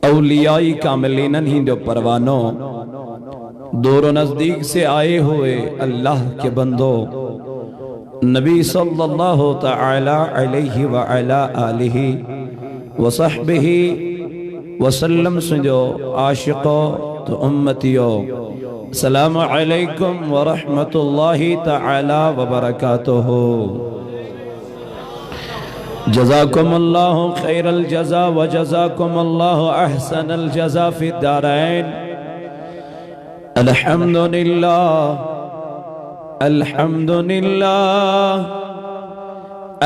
اولیائی کاملین ہندو پروانوں، دور و نزدیک سے آئے ہوئے اللہ کے بندوں، نبی صلی اللہ تعالی علیہ وعلا آلہ وصحبہ وسلم سنجو عاشقو تو امتیو، السلام علیکم ورحمت اللہ تعالی وبرکاتہ۔ جزاکم اللہ خیر الجزا وجزاکم اللہ احسن الجزا فی الدارین۔ الحمدللہ الحمدللہ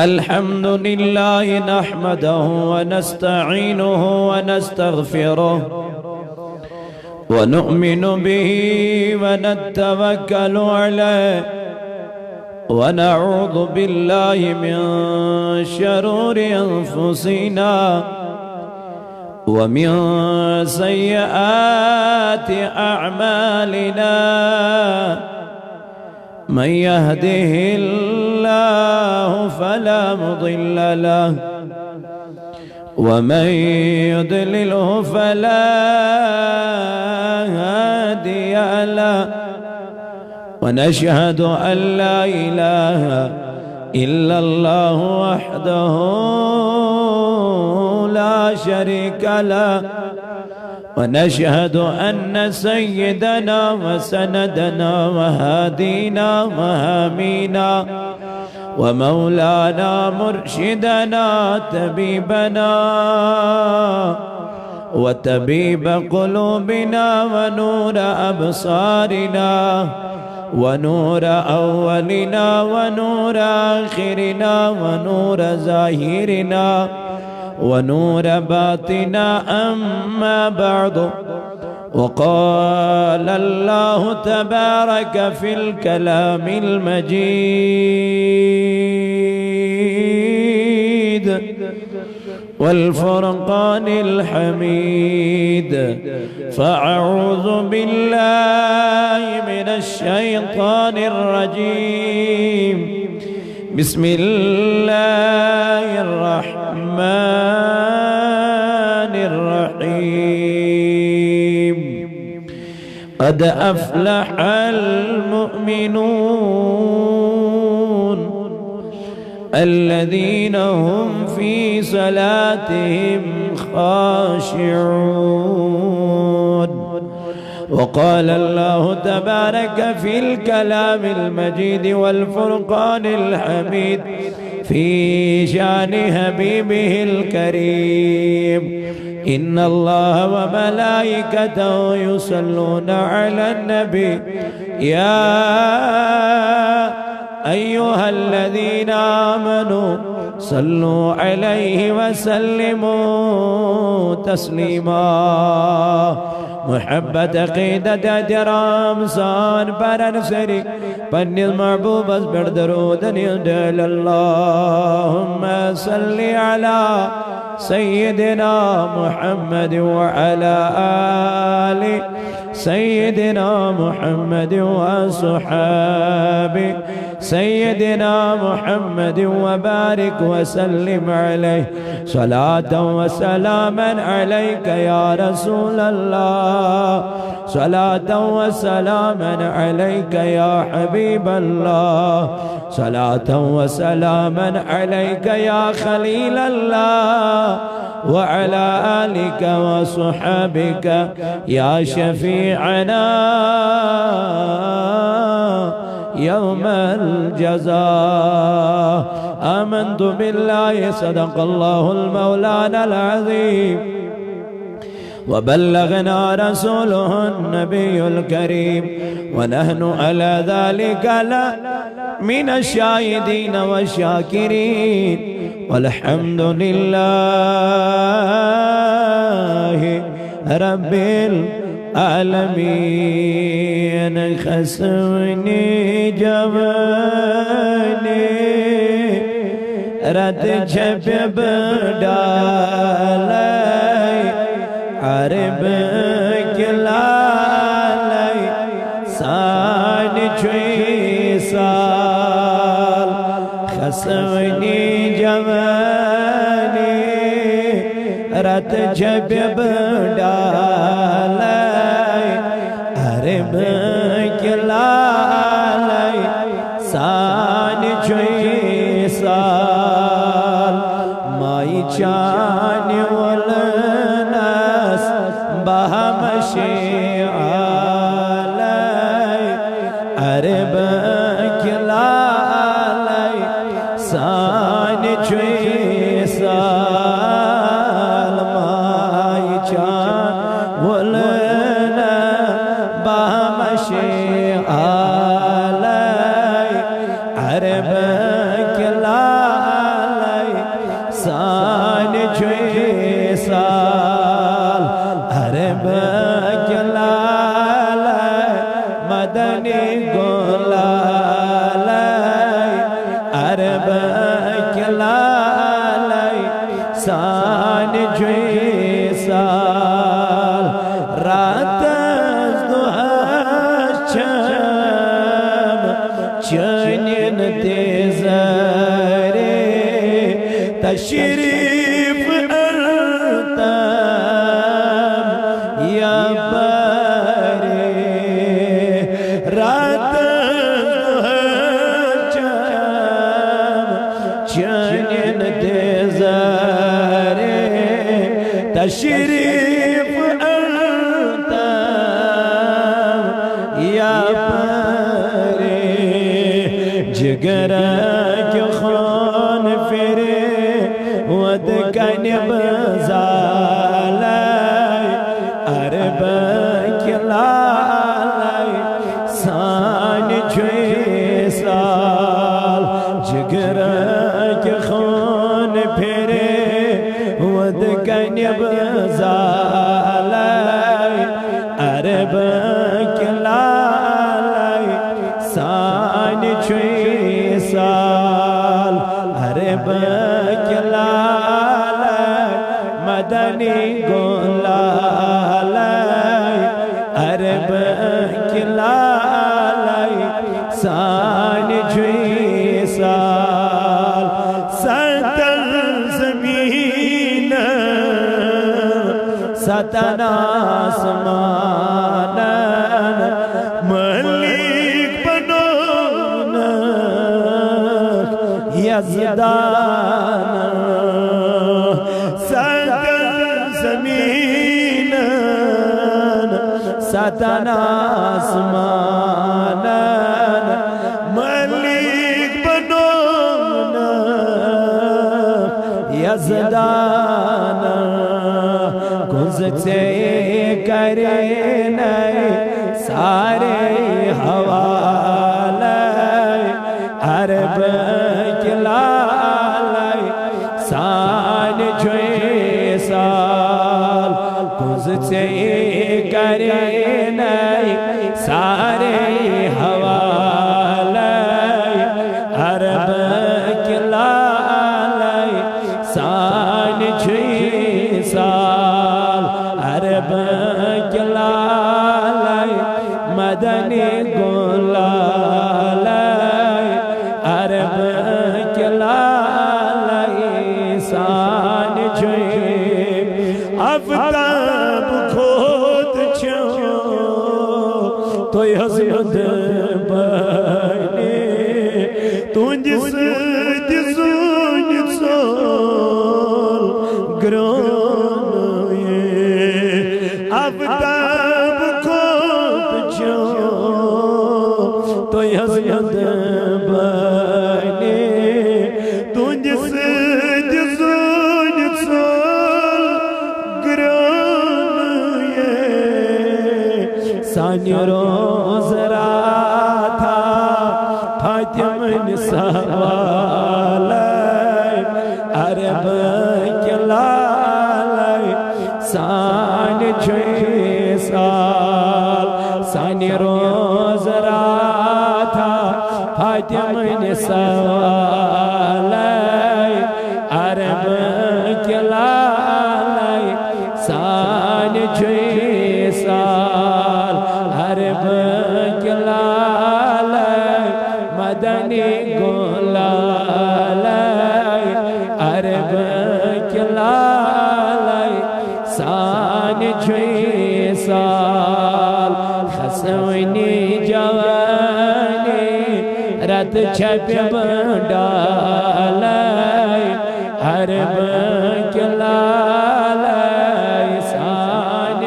الحمدللہ نحمدہ ونستعینہ ونستغفرہ ونؤمن به ونتوکل علیہ ونعوذ باللہ من شرور انفسنا ومن سیئات اعمالنا، من يهده الله فلا مضل له ومن يضلله فلا هادي له، ونشهد أن لا إله إلا الله وحده لا شريك له، ونشهد أن سيدنا وسندنا وهادينا وهامينا ومولانا مرشدنا طبيبنا وطبيب قلوبنا ونور أبصارنا ونور أولنا ونور آخرنا ونور ظاهرنا ونور باطنا، أما بعد، وقال الله تبارك في الكلام المجيد والفرقان الحميد، فأعوذ بالله من الشيطان الرجيم، بسم الله الرحمن الرحيم، قد أفلح المؤمنون الذين هم في صلاتهم خاشعون، وقال الله تبارك في الكلام المجيد والفرقان الحميد في شان حبيبه الكريم، إن الله وملائكته يصلون على النبي، يا أيها الذين آمنوا صلوا عليه وسلموا تسليما۔ محبت عقیدت احترام سان پرن سری پنیز محبوب اس پر درود نیدل، اللہم صلی علی سیدنا محمد وعلى آل سيدنا محمد وصحابه سيدنا محمد وبارك وسلم عليه، صلاة وسلاما عليك يا رسول الله، صلاة وسلاما عليك يا حبيب الله، صلاة وسلاما عليك يا خليل الله، وعلى آلك وصحابك يا شفيعنا يوم الجزاء۔ آمنت بالله صدق الله المولانا العظيم، وبلغنا رسوله النبي الكريم، ونحن على ذلك من الشاهدين والشاكرين، والحمد لله رب العالمين۔ خسوني جواني رد جب بدالي عرب كلالي سان چوي سال، خسوني جواني رد رد جب ڈالائی عرب کلالائی سان چوئی سال مائی چان والناس بہمشی آلائی عرب کلالائی سان چوئی سال مائی چان والناس بہمشی آلائی عرب کلالائی سان چوئی سال عرب کلالائی مدنی گلالائی عرب کلالائی سان چوئی سال رات چنین تیزارے تشریف ارتام یا بارے رات چنین تیزارے تشریف ارتام یا بارے جگر کی خون فرے ود کنب زالائی عرب کلالائی سان چوئی سال جگر کی خون فرے ود کنب زالائی عرب کلالائی سان چوئی سال عرب کلالائی مدنی گلالائی عرب کلالائی سان چوئی سال ستن زمین ستن آسمان ملک بنون یزدان ستن زمین ستن آسمان ملک بنون یزدان گزتے کرنے سارے حوالے عرب کلالائی سان چوئی سال گزتے کرنے سارے حوالے عرب کلالائی سان چوئی سال عرب کلالائی مدنی گلالائی عرب کلالائی سان چوئی افتاب خود چھو توی حضرت بائنے تونج سد سونج سول گرونوئے افتاب خود چھو توی حضرت بائنے تونج سد سونج سول گرونوئے سانی روز راتھا فاطمہ سوالائی عرب کلالائی سان چوئی سال سانی روز راتھا فاطمہ سوالائی عرب کلالائی سان چوئی سال عرب کلالائی مدنی گلالائی عرب کلالائی سان چھوئی سال خسونی جوانی رت چھپ بندالائی حرب کلالائی سان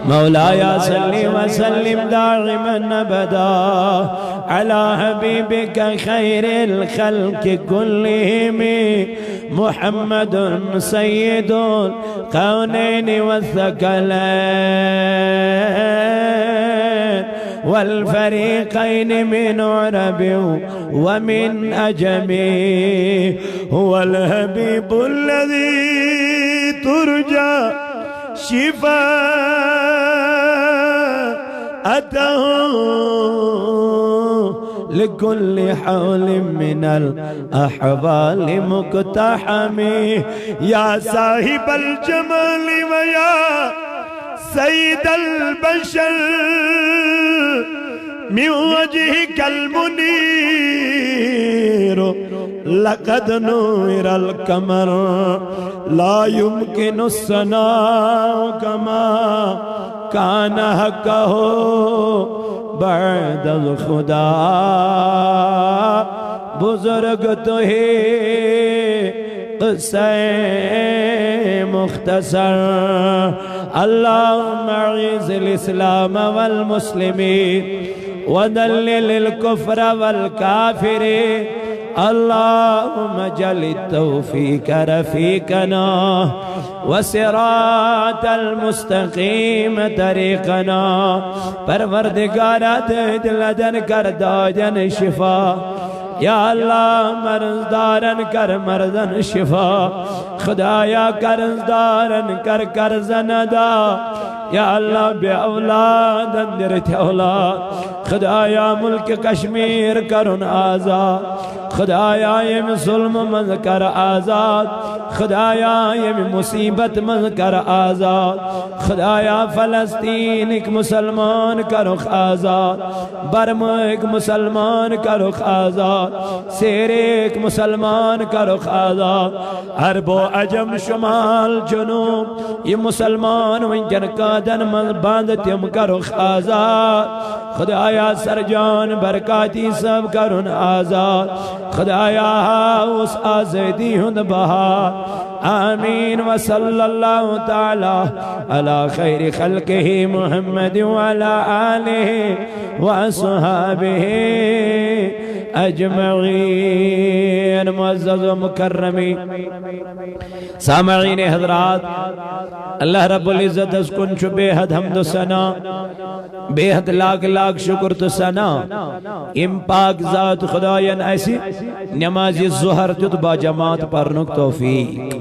مولایا صلی وسلم دائما ابدا على حبيبك خير الخلق كلهم محمد سيد الكونين والثقلين والفريقين من عرب ومن أجم هو الحبيب الذي ترجى شفاءته لكل حول من الأحوال مقتحم يا صاحب الجمال ويا سيد البشر من وجهك المنير لقد نور القمر لا يمكن الثناء كما كان حقه بعد الخدا بزرگ تو ہے قصہ مختصر اللهم اعز الاسلام والمسلمين وذلل الكفر والكافرين اللهم اجعل التوفيق رفيقنا وصراط المستقيم طريقنا پروردگارہ دل دن کر داجن شفا یا اللہ مرزدارن کر مرزن شفا خدایا کرزدارن کر کرزن دا یا اللہ بے اولاد اندرت اولاد خدایا ملک کشمیر کرن آزاد خدایا یہ ظلم من کر آزاد خدایا یہ مصیبت من کر آزاد خدایا فلسطین ایک مسلمان کرو آزاد برم ایک مسلمان کرو آزاد سیر ایک مسلمان کرو آزاد عرب و عجم شمال جنوب یہ مسلمان ونکن قادن من باندتیم کرو آزاد خدایا سرجان برکاتی سب کرن آزاد خدایا اس آزادی ہند بہار آمین وصلی اللہ تعالی علی خیر خلقہ محمد وعلی آلہ وصحابہ اجمعین معزز و مکرمی سامعین حضرات اللہ رب العزت اس کن چو بے حد حمد و ثنا بے حد لاکھ لاکھ شکر تو ثنا ام پاک ذات خدایان ایسی نماز ظہر تت با جماعت پرنک توفیق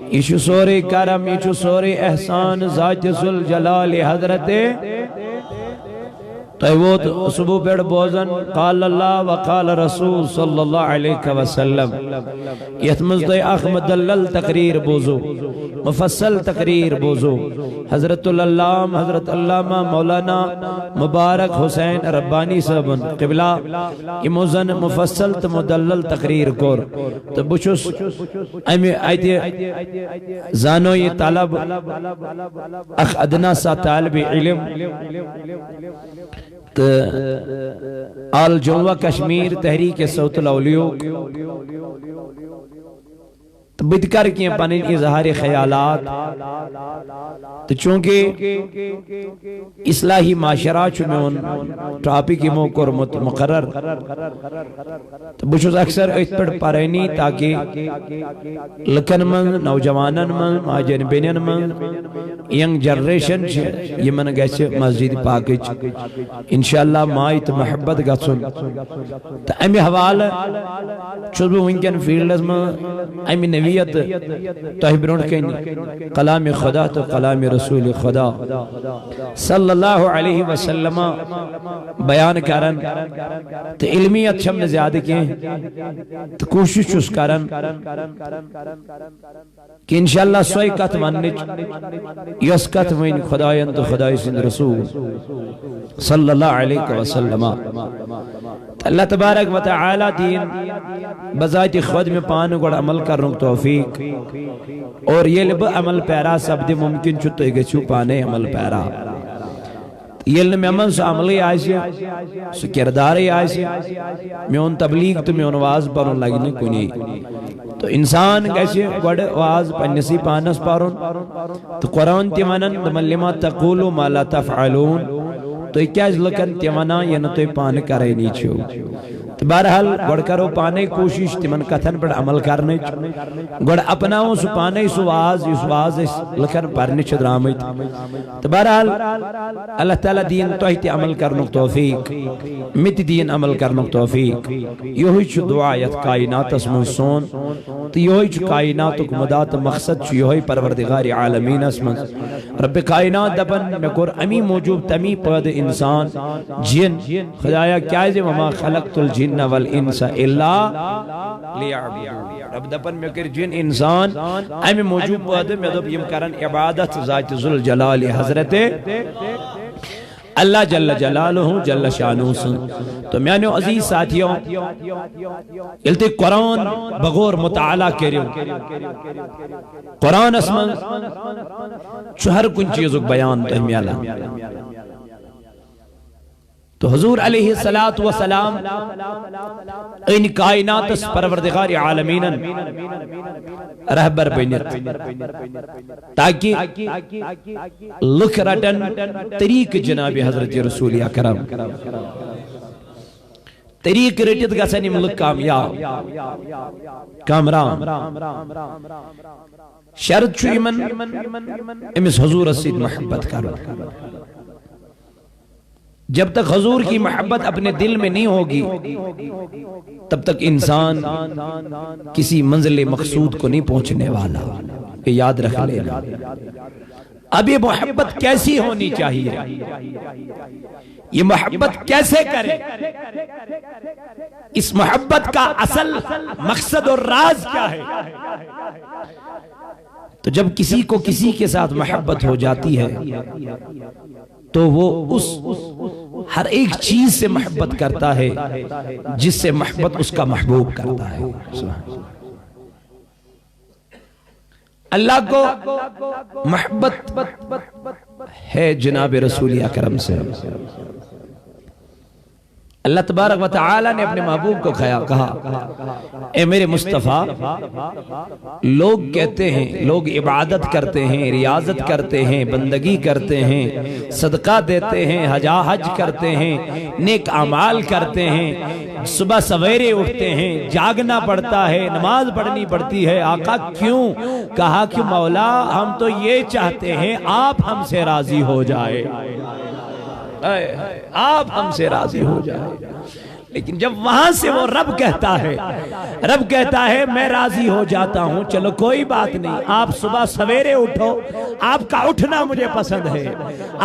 ایشو سوری کرم ایشو سوری احسان ذات ذوالجلال حضرت تو وہ صبح پیڑ بوزن قال اللہ وقال رسول صلی اللہ علیہ وسلم یتمزد احمد دلل تقریر بوزو مفصل تقریر بوزو حضرت اللہم حضرت علامہ مولانا مبارک حسین ربانی صاحبن قبلہ اموزن مفصل مدلل تقریر کور تو بچوس امی آئیتی زانو یہ طالب اخ ادنا سا طالب علم آل جلوہ کشمیر تحریک صوت الاولیو تو بدکر کیے پنن اظہار خیالات تو چونکہ اصلاحی معاشرہ چنون ٹاپک موقع مقرر تو بچوز اکثر ایت پر پرینی تاکہ لکن من نوجوانن من ماجن بینن من ینگ جنریشن یہ من گیسے مسجد پاکج انشاءاللہ مائیت محبت گسن تو امی حوال چوز بو ونکن فیلڈز من امی نویت تحبرون کہیں کلام خدا تو کلام رسول خدا صلی اللہ علیہ وسلم بیان کرن تو علمیت شمن زیادہ کہیں تو کوشش چس کرن کہ انشاءاللہ سوئی کت منج یس کت من خدایان تو خدای سن رسول صلی اللہ علیہ وسلم اللہ تبارک و تعالی دین بذات خود میں پان گوڑ عمل کرنک توفیق اور یہ لب عمل پیرا سب دے ممکن چھتو گچو پانے عمل پیرا یہ لب عمل سو عملی آئیسی سو کرداری آئیسی میون تبلیغ تو میون واز پرون لگنے کنی تو انسان کیسے گوڑ واز پنیسی پانس پارون تو قرآن تیمانن دمن لما تقولو ما لا تفعلون تو کیا اس لکن تیمانا یہ نہ تو پان کرے نیچو تو بہرحال گوڑ کرو پانے کوشش تیمن کتھن پر عمل کرنے گوڑ اپناؤں سو پانے سو واز اس واز اس لکن پرنے چھ درامت تو بہرحال اللہ تعالیٰ دین توہیت عمل کرنک توفیق مت دین عمل کرنک توفیق یہی چھ دعایت کائنات اسم سون تو یہی چھ کائنات مدات مقصد چھ یہی پروردگار عالمین اسم رب کائنات دبن میں کور امی موجود تمی پد انسان جن خدایا کیا ہے وما خلقت الجن والانس الا لیعبدون رب دبن میں کر جن انسان امی موجود پد میں دب یم کرن عبادت ذات ذوالجلال حضرت اللہ جل جلالہ جل شانہ سن تو میں نے عزیز ساتھیوں التے قرآن بغور مطالعہ کریو قرآن اسمان چہر کن چیزک بیان تہمیالا تو حضور علیہ السلام ان کائنات اس پروردگار عالمین رہبر بینت تاکہ لکھ رٹن طریق جناب حضرت رسول اکرم طریق رٹت گسن ملک کامیاب کامران شرط چھو ایمن امس حضور اسید محبت کرو جب تک حضور کی محبت اپنے دل میں نہیں ہوگی تب تک انسان کسی منزل مقصود کو نہیں پہنچنے والا یہ یاد رکھ لینا اب یہ محبت کیسی ہونی چاہیے یہ محبت کیسے کرے اس محبت کا اصل مقصد اور راز کیا ہے تو جب کسی کو کسی کے ساتھ محبت ہو جاتی ہے تو وہ اس ہر ایک چیز سے محبت کرتا ہے جس سے محبت اس کا محبوب کرتا ہے اللہ کو محبت ہے جناب رسول اکرم سے اللہ تبارک و تعالی نے اپنے محبوب کو کہا اے میرے مصطفیٰ لوگ کہتے ہیں لوگ عبادت کرتے ہیں ریاضت کرتے ہیں بندگی کرتے ہیں صدقہ دیتے ہیں حج کرتے ہیں نیک اعمال کرتے ہیں صبح سویرے اٹھتے ہیں جاگنا پڑتا ہے نماز پڑھنی پڑتی ہے آقا کیوں کہا کہ مولا ہم تو یہ چاہتے ہیں آپ ہم سے راضی ہو جائے آپ ہم سے راضی ہو جائے لیکن جب وہاں سے وہ رب کہتا ہے میں راضی ہو جاتا ہوں چلو کوئی بات نہیں آپ صبح سویرے اٹھو آپ کا اٹھنا مجھے پسند ہے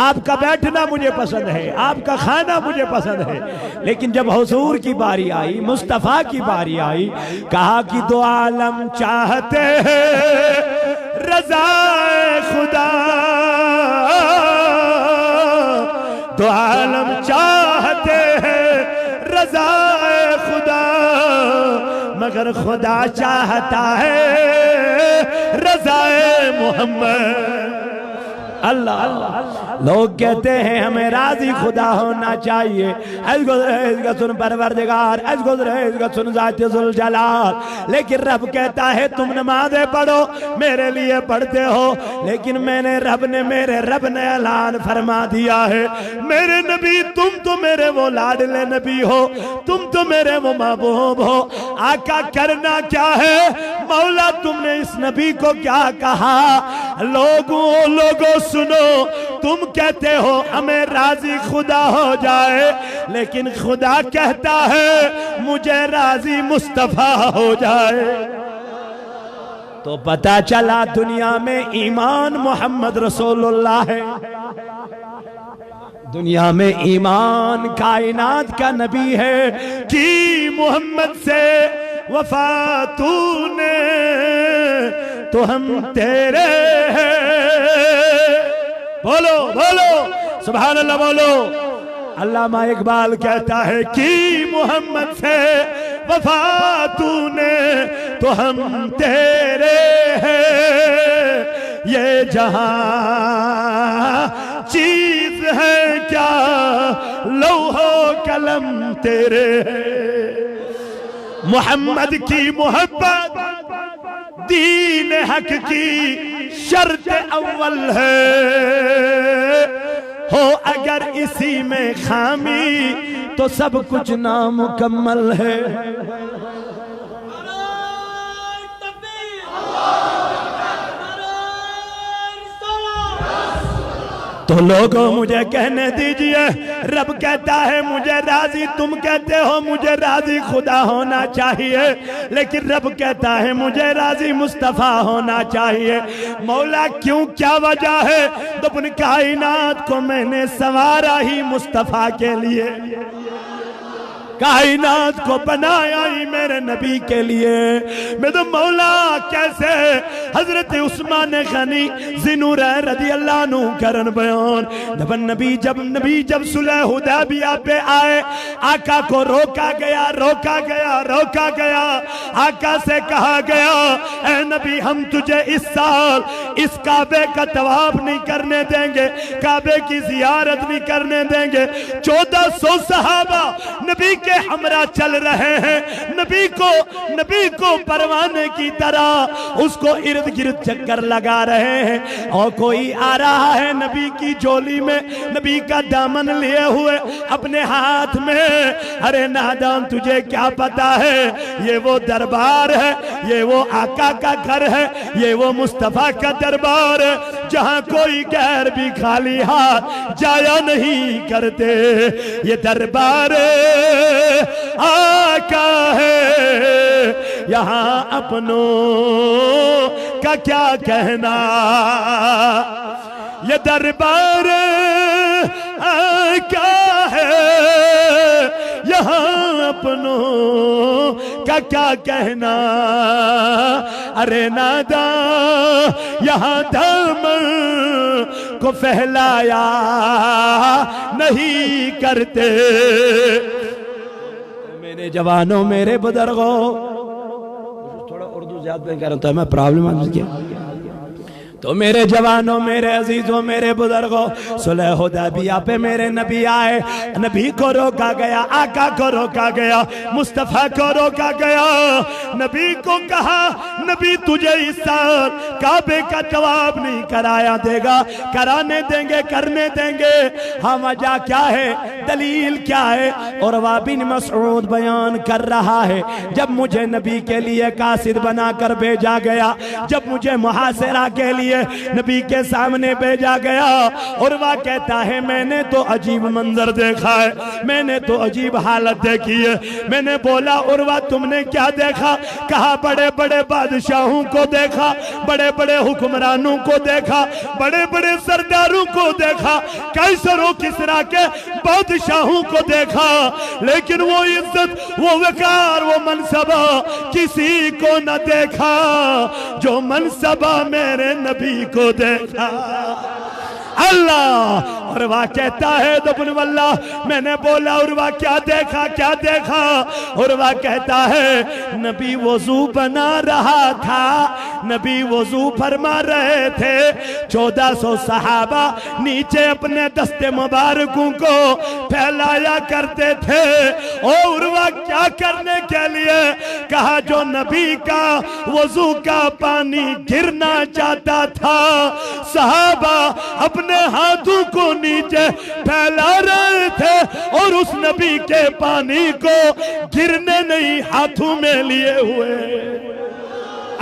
آپ کا بیٹھنا مجھے پسند ہے آپ کا کھانا مجھے پسند ہے لیکن جب حضور کی باری آئی مصطفیٰ کی باری آئی کہا کہ دو عالم چاہتے ہیں رضا خدا دو عالم چاہتے ہیں رضا خدا مگر خدا چاہتا ہے رضا محمد اللہ لوگ کہتے ہیں ہمیں راضی خدا ہونا چاہیے اس کا سن پروردگار اس کا سن ذات ذوالجلال لیکن رب کہتا ہے تم نمازیں پڑھو میرے لیے پڑھتے ہو لیکن میرے رب نے اعلان فرما دیا ہے میرے نبی تم تو میرے وہ لاڈلے نبی ہو تم تو میرے وہ محبوب ہو آقا کرنا کیا ہے مولا تم نے اس نبی کو کیا کہا لوگوں سنو تم کہتے ہو ہمیں راضی خدا ہو جائے لیکن خدا کہتا ہے مجھے راضی مصطفیٰ ہو جائے تو پتہ چلا دنیا میں ایمان محمد رسول اللہ ہے دنیا میں ایمان کائنات کا نبی ہے کہ محمد سے وفا تو نے تو ہم تیرے ہیں بولو سبحان اللہ بولو علامہ اقبال کہتا ہے کی محمد سے وفا تو نے تو ہم تیرے ہیں، یہ جہاں چیز ہے کیا لوح و قلم تیرے ہیں۔ محمد کی محبت دین حق کی شرط اول ہے، ہو اگر اسی میں خامی تو سب کچھ نامکمل ہے۔ تو لوگوں مجھے کہنے دیجئے، رب کہتا ہے مجھے راضی، تم کہتے ہو مجھے راضی خدا ہونا چاہیے، لیکن رب کہتا ہے مجھے راضی مصطفیٰ ہونا چاہیے۔ مولا کیوں، کیا وجہ ہے؟ دبن کائنات کو میں نے سنوارا ہی مصطفیٰ کے لیے، کائنات کو بنایا ہی میرے نبی کے لیے۔ میں تو مولا کیسے حضرت عثمان غنی ذنورہ رضی اللہ عنہ کرن بیان، نبی جب صلح حدیبیہ پہ آئے، آقا کو روکا گیا، آقا سے کہا گیا اے نبی ہم تجھے اس سال اس کعبے کا طواف نہیں کرنے دیں گے، کعبے کی زیارت نہیں کرنے دیں گے۔ 1400 صحابہ نبی کے ہمراہ چل رہے ہیں، نبی کو پروانے کی طرح اس کو ارد گرد چکر لگا رہے ہیں، اور کوئی آ رہا ہے نبی کی جولی میں نبی کا دامن لیے ہوئے اپنے ہاتھ میں۔ ارے نادان تجھے کیا پتا ہے یہ وہ دربار ہے، یہ وہ آقا کا گھر ہے، یہ وہ مصطفیٰ کا دربار ہے جہاں کوئی غیر بھی خالی ہاتھ جایا نہیں کرتے۔ یہ دربار آقا ہے، یہاں اپنوں کا کیا کہنا، یہ دربار آقا ہے، یہاں اپنوں کا کیا کہنا۔ ارے نادا یہاں دامن کو پھیلایا نہیں کرتے۔ میرے جوانوں میرے بزرگوں، تھوڑا اردو زیادہ نہیں کر رہا ہوں، میں پرابلم آنے کیا تو میرے جوانوں میرے عزیزوں میرے بزرگوں، صلح حدیبیہ پہ میرے نبی آئے، نبی کو روکا گیا، آقا کو روکا گیا، مصطفیٰ کو روکا گیا۔ نبی کو کہا نبی تجھے اس سال کعبے کا طواف نہیں کرایا دے گا، کرانے دیں گے، کرنے دیں گے۔ ہاں وجہ کیا ہے، دلیل کیا ہے؟ عروہ بن مسعود بیان کر رہا ہے جب مجھے نبی کے لیے قاصد بنا کر بھیجا گیا، جب مجھے محاصرہ کے لیے نبی کے سامنے بھیجا گیا، عروہ کہتا ہے میں نے تو عجیب منظر دیکھا ہے، میں نے تو عجیب حالت دیکھی ہے۔ میں نے بولا عروہ تم نے کیا دیکھا؟ کہا بڑے بڑے بادشاہوں کو دیکھا، بڑے بڑے حکمرانوں کو دیکھا، بڑے بڑے سرداروں کو دیکھا، قیصر و کسریٰ کے بادشاہوں کو دیکھا، لیکن وہ عزت، وہ وقار، وہ منصبہ کسی کو نہ دیکھا جو منصبہ میرے نبی کو دیکھا۔ اللہ عروہ کہتا ہے دبن واللہ میں نے بولا عروہ کیا دیکھا، کیا دیکھا؟ عروہ کہتا ہے نبی وضو بنا رہا تھا، نبی وضو فرما رہے تھے، 1400 صحابہ نیچے اپنے دست مبارکوں کو پھیلایا کرتے تھے۔ اور عروہ کیا کرنے کے لیے؟ کہا جو نبی کا وضو کا پانی گرنا چاہتا تھا، صحابہ اپنے ہاتھوں کو نیچے پھیلا رہے تھے اور اس نبی کے پانی کو گرنے نہیں ہاتھوں میں لیے ہوئے۔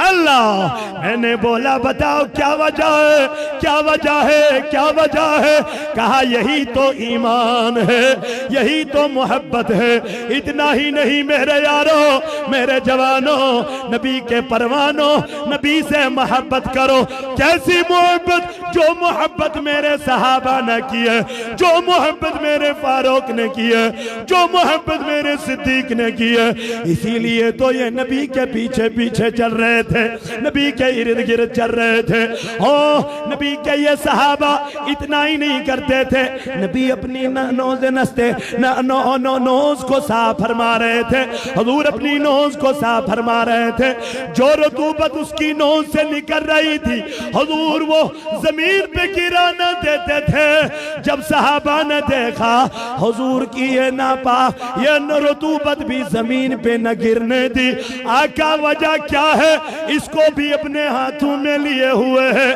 اللہ میں نے بولا بتاؤ کیا وجہ ہے، کیا وجہ ہے، کیا وجہ ہے؟ کہا یہی تو ایمان ہے، یہی تو محبت ہے۔ اتنا ہی نہیں میرے یاروں، میرے جوانوں، نبی کے پروانوں، نبی سے محبت کرو۔ کیسی محبت؟ جو محبت میرے صحابہ نے کی ہے، جو محبت میرے فاروق نے کی ہے، جو محبت میرے صدیق نے کی ہے۔ اسی لیے تو یہ نبی کے پیچھے پیچھے چل رہے تھے۔ تھے، نبی کے ارد گرد چل رہے تھے۔ نبی کے یہ صحابہ اتنا ہی نہیں کرتے تھے، نبی اپنی نوز کو صاف فرما رہے تھے، حضور اپنی نوز کو صاف فرما رہے تھے۔ جو رطوبت اس کی نوز سے نکل رہی تھی حضور وہ زمین پہ گرا نہ دیتے تھے۔ جب صحابہ نے دیکھا حضور کی یہ ناپاک یہ رطوبت بھی زمین پہ نہ گرنے دی، آقا وجہ کیا ہے؟ اس کو بھی اپنے ہاتھوں میں لیے ہوئے ہیں۔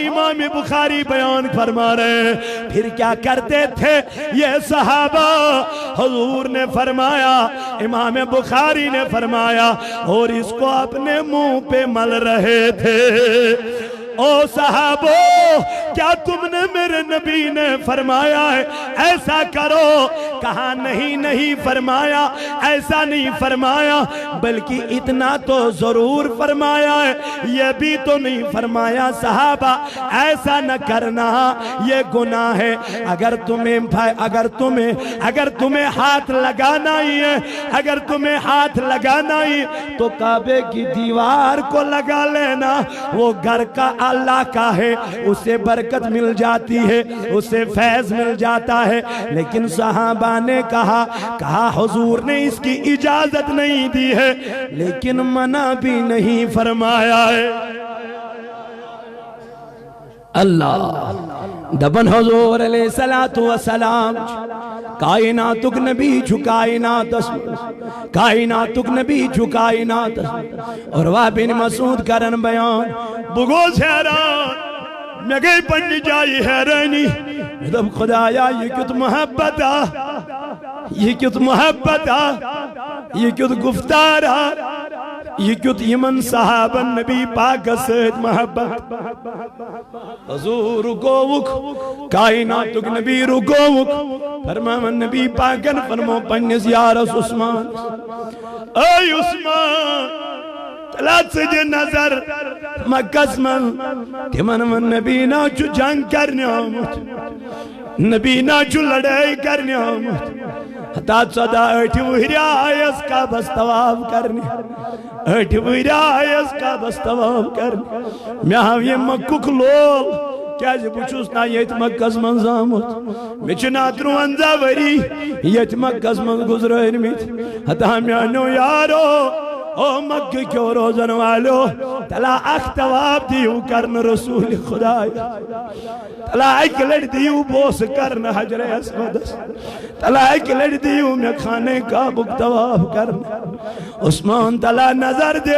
امام بخاری بیان فرما رہے ہیں پھر کیا کرتے تھے یہ صحابہ؟ حضور نے فرمایا، امام بخاری نے فرمایا، اور اس کو اپنے منہ پہ مل رہے تھے۔ او صحابو، کیا تم نے میرے نبی نے فرمایا ہے ایسا کرو؟ کہا نہیں فرمایا، ایسا نہیں فرمایا، بلکہ اتنا تو ضرور فرمایا ہے، یہ بھی تو نہیں فرمایا صحابہ ایسا نہ کرنا، یہ گناہ ہے۔ اگر تمہیں ہاتھ لگانا ہی ہے، اگر تمہیں ہاتھ لگانا ہی تو کعبے کی دیوار کو لگا لینا، وہ گھر کا اللہ کا ہے، اسے برکت مل جاتی ہے، اسے فیض مل جاتا ہے۔ لیکن صحابہ نے کہا حضور نے اس کی اجازت نہیں دی ہے لیکن منع بھی نہیں فرمایا ہے۔ اللہ دبن حضور علیہ السلام کائناتک نبی چھو کائناتک نبی چھو کائنات اور وہ بن مسعود کرن بیان بگوز حیران میں گئی پڑھنی جائی حیرانی دب خدایا یہ کت محبت یہ کت محبت یہ کت گفتارا یہ کت یمن صحابہ نبی پاک سید محبت حضور رکوک کائناتک نبی رکوک فرمان نبی پاکن فرمو پنیس یا رسول عثمان اے عثمان تلات سجے نظر مکس من تمن من نبی ناچو جنگ کرنے آمد نبی ناچو لڑائی کرنے آمد حتا صدا ایٹھی وہری آئیس کا بستواب کرنے ایٹھی وہری آئیس کا بستواب کرنے میں ہاں یہ مکک لول کیا جب پوچھوس نا یہ مکس من زامت میں چناترو انزا وری یہ مکس من گزرین میت حتا میں انو یارو او مکہ کیوں روزن والو تلا اختواب دیو کرن رسول خدای تلا ایک لڑ دیو بوس کرن حجر اسود تلا ایک لڑ دیو میں کھانے کا بکتواب کرن عثمان تلا نظر دے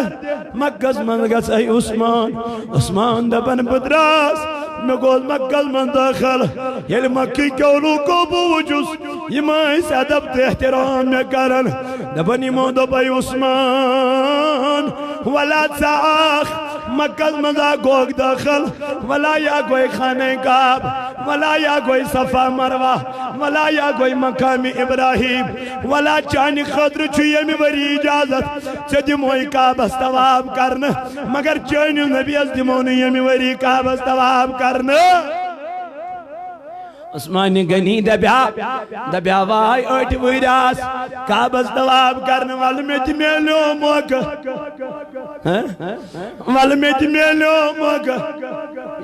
مکہ منگا سہی عثمان دبن بدراس میں گوز مکہ من داخل یل مکہ کیولو کو بوجوس یہ مائی سے ادب تے احترام میں کرن دبنی موندو بائی عثمان ولا تساخ مکہ مزا گوگ داخل ولا یا کوئی خانہ کعب ولا یا کوئی صفا مروہ ولا یا کوئی مقام ابراہیم ولا چانی خضر چھوئے میں بری اجازت چھ دموئی کعب استواب کرنا مگر چانی نبی از دمونی میں بری کعب استواب کرنا عثمان گنی دبیا وائی اوٹ ویراس کعب استواب کرنے والمیت میلو موقع والمیت میلو موقع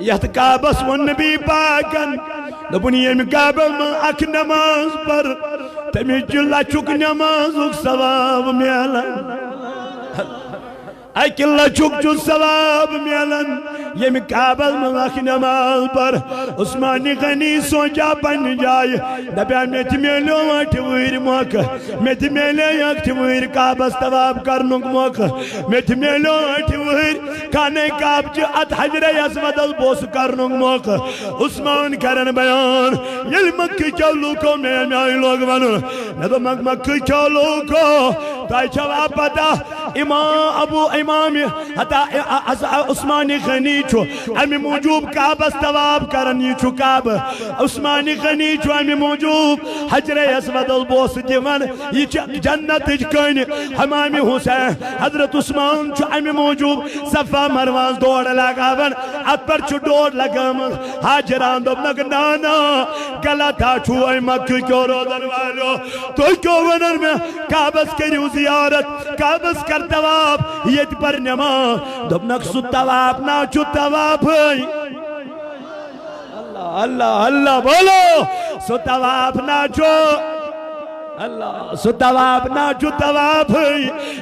یہت کعب اسون نبی پاکن دبنی ام کعب من اک نماز پر تمی جلہ چک نماز اک ثواب میلن ایک اللہ چک جو ثواب میلن یہ میں کعبہ ملاخ نماز پر عثمانی غنی سوچا پن جائے دبیا میں تمیلو آٹھ ویر موقع میں تمیلو آٹھ ویر کعبہ استواب کرنک موقع میں تمیلو آٹھ ویر کھانے کعب جو ات حجر اسود البوس کرنک موقع عثمان کرن بیان یہ مکہ چولو کو میں آئی لوگ بنو میں تو مکہ چولو کو تائی چھوا پتا امام عثمانی غنی چھو امی موجوب کعب استواب کرنی چھو کعب عثمانی غنی چھو امی موجوب حجر اسود البوس دیون یہ جنت اجکن ہمامی حسین حضرت عثمان چھو امی موجوب صفا مرواز دوڑ لگاون ات پر چھو دوڑ لگاون حاجران دوبنک نانا گلتا چھو اے مکہ کیوں روزن والو تو کیوں ونر میں کعبس کریو زیارت کعبس کر تواف یت پر نماز دبنک سو تواف نا چو تواف اللہ اللہ بولو سو تواف نا چو اللہ سو تواف نا چو تواف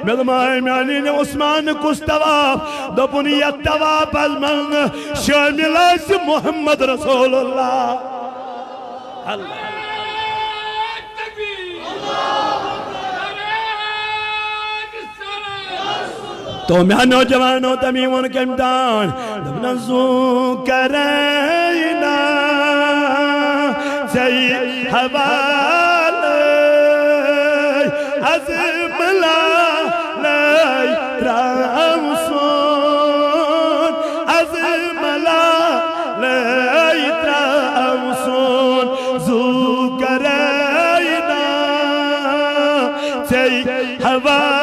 ملمائی میانی نے عثمان کس تواف دبنی یک تواف المن شامل اس محمد رسول اللہ اللہ تو میں نوجوانوں تمیمون کے امتحان نزو کرینا سی حوالے عظم لائی رامسون عظم لائی رامسون زو کرینا سی حوالے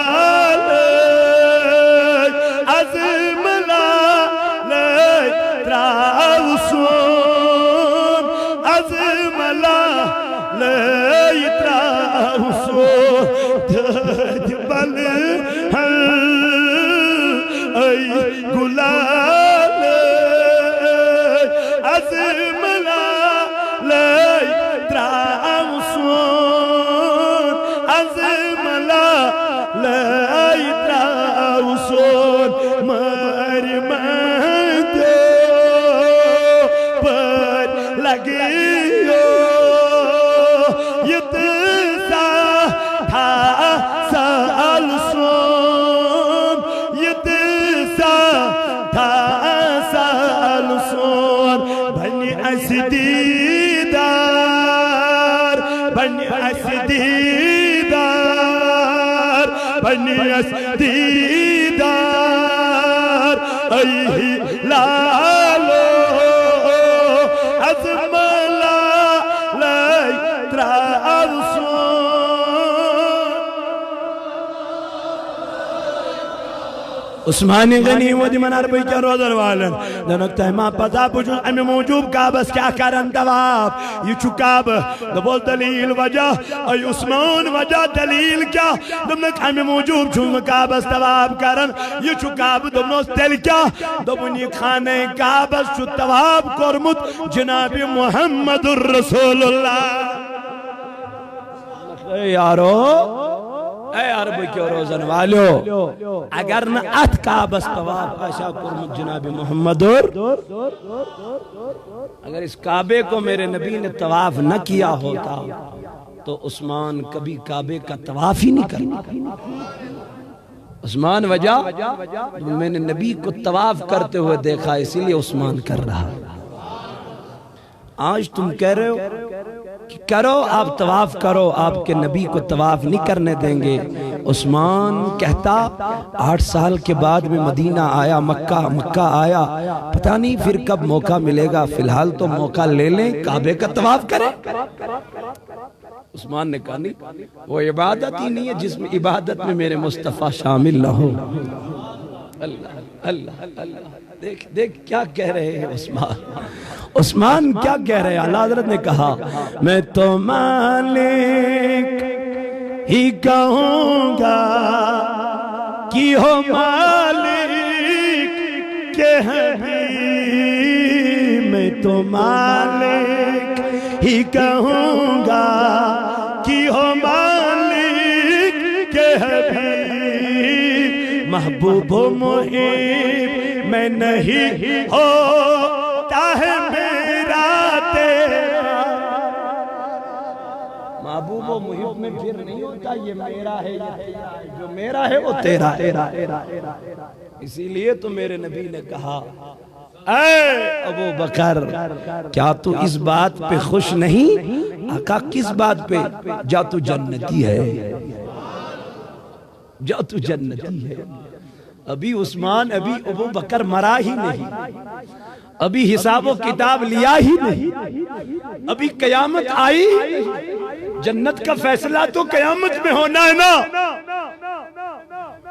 دیدار ایہی لالو عظم لائی تراؤسون عثمان غنی و دی منار بھئی کیا روزر والن دنکتا ہے ماں پتا پوچھو امی موجوب کعبس کیا کرن تواف یہ چھو کعب دبول دلیل وجہ ای عثمان وجہ دلیل کیا دمک امی موجوب چھو کعبس تواف کرن یہ چھو کعب دمنوس دل کیا دبنی خانے کعبس چھو تواف کرمت جناب محمد الرسول اللہ یارو اے عربی کیوں روزن والو اگر نہ ات کعبس تواف آشا کرمت جناب محمد اگر اس کعبے کو میرے نبی نے تواف نہ کیا ہوتا تو عثمان کبھی کعبے کا تواف ہی نہیں کرنا عثمان وجہ میں نے نبی کو تواف کرتے ہوئے دیکھا اسی لیے عثمان کر رہا آج تم کہہ رہے ہو کہ کرو آپ طواف کرو آپ کے نبی کو طواف نہیں کرنے دیں گے عثمان کہتا 8 سال کے بعد میں مدینہ آیا مکہ آیا پتہ نہیں پھر کب موقع ملے گا فی الحال تو موقع لے لیں کعبے کا طواف کریں عثمان نے کہا نہیں وہ عبادت ہی نہیں ہے جس میں عبادت میں میرے مصطفیٰ شامل نہ ہو اللہ اللہ اللہ دیکھ کیا کہہ رہے ہیں عثمان کیا کہہ رہے ہیں اللہ حضرت نے کہا میں تو مالک ہی کہوں گا کہ ہو مالک کے حبیب میں تو مالک ہی کہوں گا کہ ہو مالک کے حبیب محبوب و محب میں نہیں ہوتا ہے میرا تیرا محبوب و محب میں پھر نہیں ہوتا یہ میرا ہے جو میرا ہے وہ تیرا اسی لیے تو میرے نبی نے کہا اے ابو بکر کیا تو اس بات پہ خوش نہیں آقا کس بات پہ جا تو جنتی ہے جا تو جنتی ہے ابھی عثمان ابھی ابو بکر مرا ہی نہیں ابھی حساب و کتاب لیا ہی نہیں ابھی قیامت آئی جنت کا فیصلہ تو قیامت میں ہونا ہے نا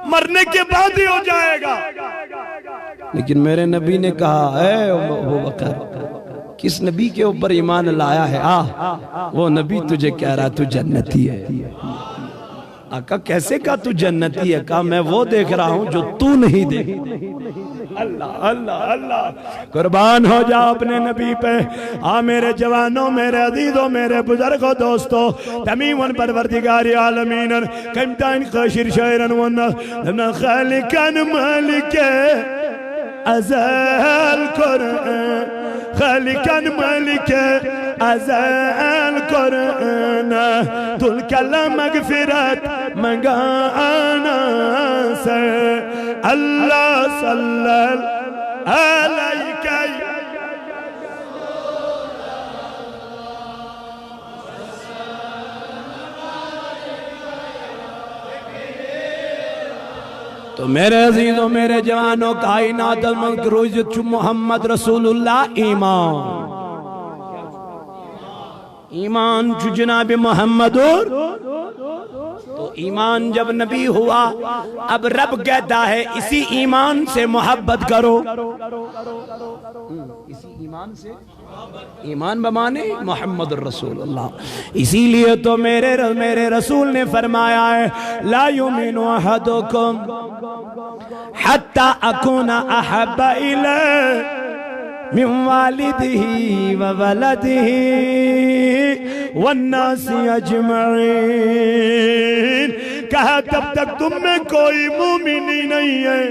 مرنے کے بعد ہی ہو جائے گا لیکن میرے نبی نے کہا اے ابو بکر کس نبی کے اوپر ایمان لایا ہے وہ نبی تجھے کہہ رہا تو جنتی ہے آقا کیسے کہا تو جنتی ہے؟ کہا میں وہ دیکھ رہا ہوں جو تو نہیں دیکھ۔ اللہ اللہ اللہ، قربان ہو جا اپنے نبی پہ۔ میرے جوانوں، میرے عزیزوں، میرے بزرگوں، دوستوں، تمیماً پروردگار عالمین قیمتائن خاشر شاعرن ونہ خالقان مالک ازل قرآن، خالقان مالک ازل قرآن، تل کلا مغفرت منگانا سے اللہ صلی علیہ تو میرے عزیزوں، میرے جوانوں، کائنات الملک روزت محمد رسول اللہ ایمان چو جناب محمد تو ایمان جب نبی ہوا، اب رب کہتا ہے اسی ایمان سے محبت کرو۔ اسی ایمان سے، ایمان بمانے محمد الرسول اللہ۔ اسی لیے تو میرے رسول نے فرمایا ہے لا یؤمن احدکم حتی اکون احب الیہ من والدہ وولدہ والناس اجمعین۔ کہا تب تک تم میں کوئی مومنی نہیں ہے،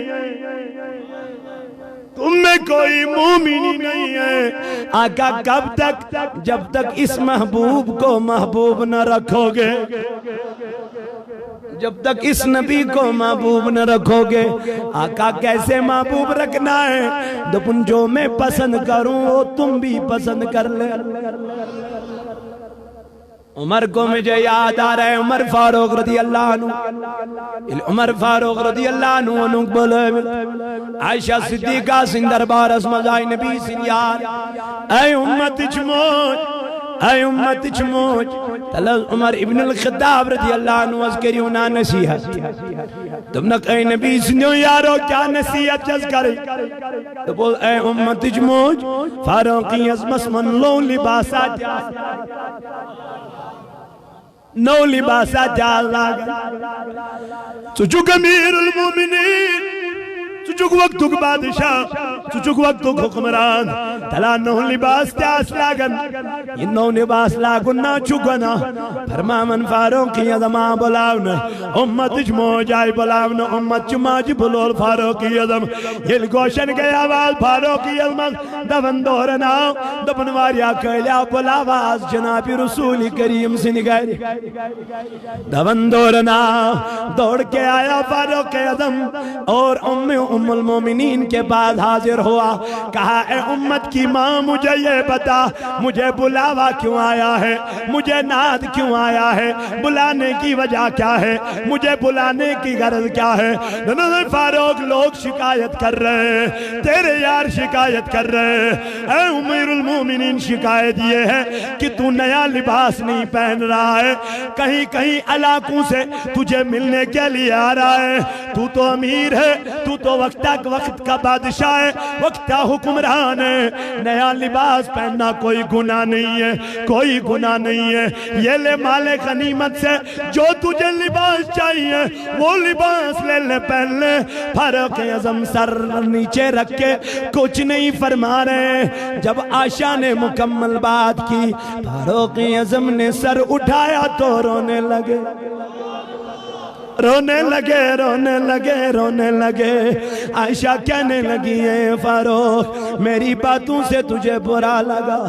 تم میں کوئی مومنی نہیں ہے۔ آقا کب تک؟ جب تک اس محبوب کو محبوب نہ رکھو گے، جب تک اس نبی کو محبوب نہ رکھو گے۔ آقا کیسے محبوب رکھنا ہے؟ دپن جو میں پسند کروں وہ تم بھی پسند کر لے۔ عمر کو مجھے یاد آ رہا ہے، عمر فاروق رضی اللہ عنہ، عمر فاروق رضی اللہ عنہ بولے عائشہ صدیقہ سن دربار اس مزائی نبی سن یار اے امت چموج، اے امت چموج۔ تلال عمر ابن الخطاب رضی اللہ عنہ از کریونا نصیحت، تم نے کہے نبی سنیو یارو کیا نصیحت جز کرے؟ تو بول اے امت چموج، فاروقی از مسمن لو لباسا جا، نو لباسا جال لاغا، چچک امیر المومنین، چچک وقتک بادشاہ، چچک وقتک حکمران، تلا نو لباس تیاس لاغن، یہ نو لباس لاغن نا چکنا۔ فرما من فاروقی ازمہ بلاونا، امت جموج آئی بلاونا، امت جماج بلول فاروقی ازم، ہل گوشن کے آواز فاروقی ازم دفن دورنا، دفن واریا کہلیا بلاواز جناب رسول کریم سے نگاہ دفن دورنا۔ دوڑ کے آیا فاروق ازم اور ام المومنین کے بعد حاضر ہوا، کہا اے امت کی ماں مجھے یہ بتا، مجھے بلاوا کیوں آیا ہے، مجھے ناد کیوں آیا ہے، بلانے کی وجہ کیا ہے، مجھے بلانے کی غرض کیا ہے؟ فاروق لوگ شکایت کر رہے، تیرے یار شکایت کر رہے، اے امیر المومنین شکایت یہ ہے کہ تو نیا لباس نہیں پہن رہا ہے، کہیں کہیں علاقوں سے تجھے ملنے کے لیے آ رہا ہے، تو امیر ہے، تو وقت کا بادشاہ ہے، وقت کا حکمران ہے، نیا لباس پہننا کوئی گناہ نہیں ہے، کوئی گناہ نہیں ہے۔ یہ لے مال غنیمت سے جو تجھے لباس چاہیے وہ لباس لے لے پہن لے۔ فاروق اعظم سر نیچے رکھ کے کچھ نہیں فرما رہے۔ جب عائشہ نے مکمل بات کی، فاروق اعظم نے سر اٹھایا تو رونے لگے، رونے لگے، رونے لگے، رونے لگے۔ عائشہ کہنے لگی ہے فاروق میری باتوں سے تجھے برا لگا،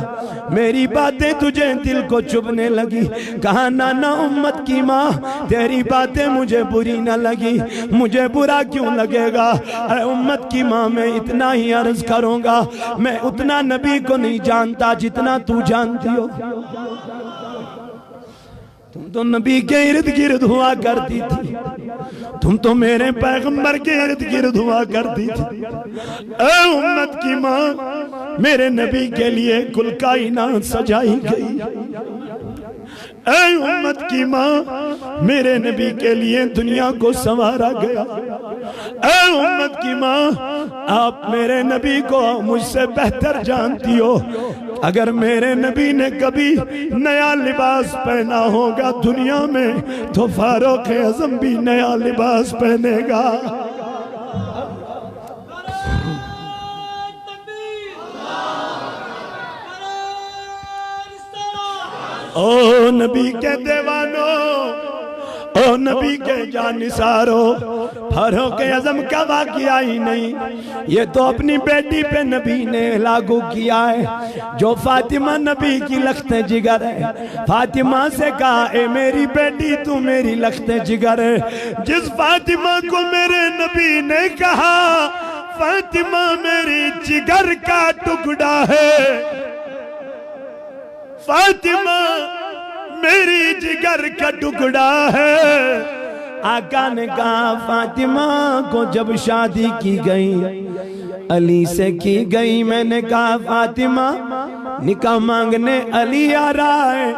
میری باتیں تجھے دل کو چبھنے لگی۔ کہا نانا امت کی ماں تیری باتیں مجھے بری نہ لگی، مجھے برا کیوں لگے گا؟ اے امت کی ماں میں اتنا ہی عرض کروں گا، میں اتنا نبی کو نہیں جانتا جتنا تو جانتی ہو۔ تم تو نبی کے ارد گرد ہوا کرتی تھی، تم تو میرے پیغمبر کے ارد گرد ہوا کرتی تھی۔ اے امت کی ماں میرے نبی کے لیے کل کائنات سجائی گئی، اے امت کی ماں میرے نبی کے لیے دنیا کو سنوارا گیا۔ اے امت کی ماں، آپ میرے نبی کو مجھ سے بہتر جانتی ہو، اگر میرے نبی نے کبھی نیا لباس پہنا ہوگا دنیا میں تو فاروق اعظم بھی نیا لباس پہنے گا۔ او نبی کے دیوانوں، او نبی کے جانثاروں، فاروق اعظم کا واقعہ ہی نہیں، یہ تو اپنی بیٹی پہ نبی نے لاگو کیا ہے، جو فاطمہ نبی کی لخت جگر ہے۔ فاطمہ سے کہا اے میری بیٹی تو میری لخت جگر ہے۔ جس فاطمہ کو میرے نبی نے کہا فاطمہ میری جگر کا ٹکڑا ہے، فاطمہ میری جگر کا ٹکڑا ہے، آقا نے کہا فاطمہ کو جب شادی کی گئی علی سے کی گئی، میں نے کہا فاطمہ نکاح مانگنے علی آ رہا ہے،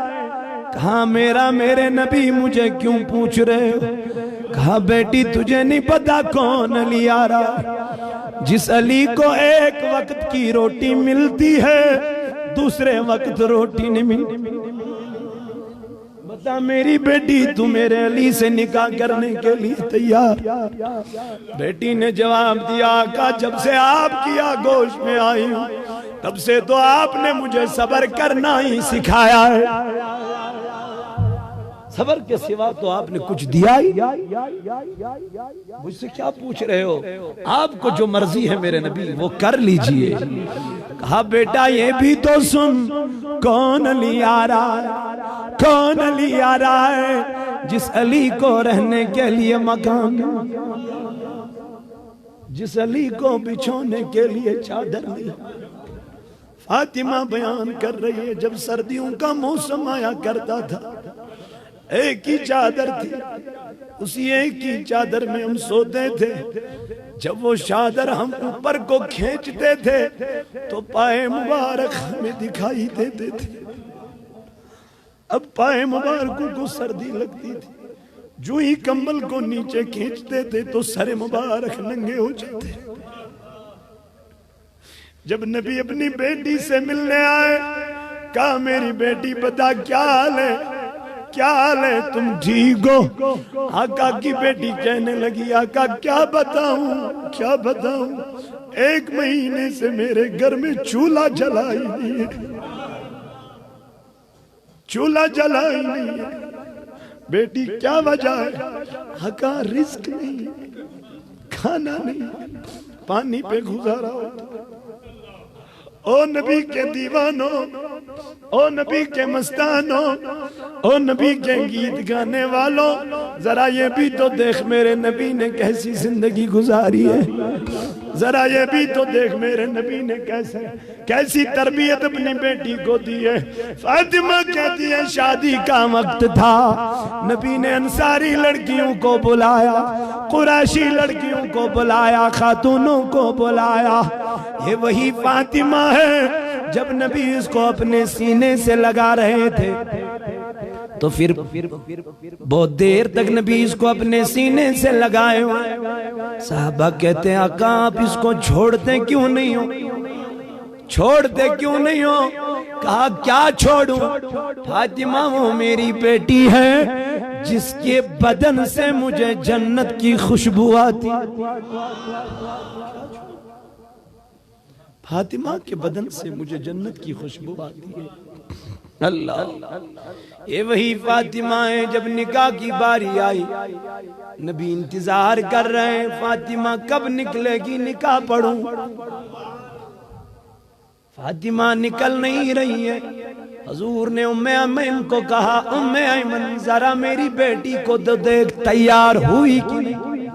کہا میرے نبی مجھے کیوں پوچھ رہے ہو؟ کہا بیٹی تجھے نہیں پتا کون علی آ رہا ہے؟ جس علی کو ایک وقت کی روٹی ملتی ہے دوسرے وقت روٹی نہیں ملتی۔ بتا میری بیٹی تو میرے علی سے نکاح کرنے کے لیے تیار؟ بیٹی نے جواب دیا آقا جب سے آپ کی آغوش میں آئی ہوں تب سے تو آپ نے مجھے صبر کرنا ہی سکھایا ہے، صبر کے سوا تو آپ نے کچھ دیا ہی۔ مجھ سے کیا پوچھ رہے ہو؟ آپ کو جو مرضی ہے میرے نبی وہ کر لیجئے۔ کہا بیٹا یہ بھی تو سن، کون علی آ رہا ہے، کون علی آ رہا ہے جس علی کو رہنے کے لیے مکان، جس علی کو بچھونے کے لیے چادر نہیں۔ فاطمہ بیان کر رہی ہے جب سردیوں کا موسم آیا کرتا تھا ایک ہی چادر تھی، اسی ایک ہی چادر میں ہم سوتے تھے، جب وہ چادر ہم اوپر کو کھینچتے تھے تو پائے مبارک ہمیں دکھائی دیتے تھے۔ اب پائے مبارکوں کو سردی لگتی تھی، جو ہی کمبل کو نیچے کھینچتے تھے تو سر مبارک ننگے ہو جاتے۔ جب نبی اپنی بیٹی سے ملنے آئے کہا میری بیٹی بتا کیا حال ہے، کیا حال ہے، تم ٹھیک ہو؟ آقا کی بیٹی کہنے لگی آقا کیا بتاؤں کیا بتاؤں، 1 مہینے سے میرے گھر میں چولہا جلا ہی نہیں ہے، چولہا جلا ہی نہیں ہے۔ بیٹی کیا وجہ ہے؟ آقا رزق نہیں، کھانا نہیں، پانی پہ گزارا ہوتا۔ او نبی کے دیوانوں، او نبی کے مستانوں، او نبی کے گیت گانے والوں، ذرا یہ بھی تو دیکھ میرے نبی نے کیسی زندگی گزاری ہے، ذرا یہ بھی تو دیکھ میرے نبی نے کیسی تربیت اپنی بیٹی کو دی ہے۔ فاطمہ کہتی ہے شادی کا وقت تھا، نبی نے انصاری لڑکیوں کو بلایا، قریشی لڑکیوں کو بلایا، خاتونوں کو بلایا۔ یہ وہی فاطمہ ہے جب نبی اس کو اپنے سینے سے لگا رہے تھے تو پھر بہت دیر تک نبی اس کو اپنے سینے سے لگائے ہوئے۔ صحابہ کہتے ہیں آقا آپ اس کو چھوڑتے کیوں نہیں ہو، چھوڑتے کیوں نہیں ہو؟ کہا کیا چھوڑوں؟ فاطمہ وہ میری بیٹی ہے جس کے بدن سے مجھے جنت کی خوشبو آتی، فاطمہ کے بدن سے مجھے جنت کی خوشبو آتی ہے۔ اللہ، یہ وہی فاطمہ ہے جب نکاح کی باری آئی نبی انتظار کر رہے ہیں فاطمہ کب نکلے گی نکاح پڑھوں۔ فاطمہ نکل نہیں رہی ہے، حضور نے ام ایمن کو کہا ام ایمن ذرا میری بیٹی کو تو دیکھ تیار ہوئی کی نہیں۔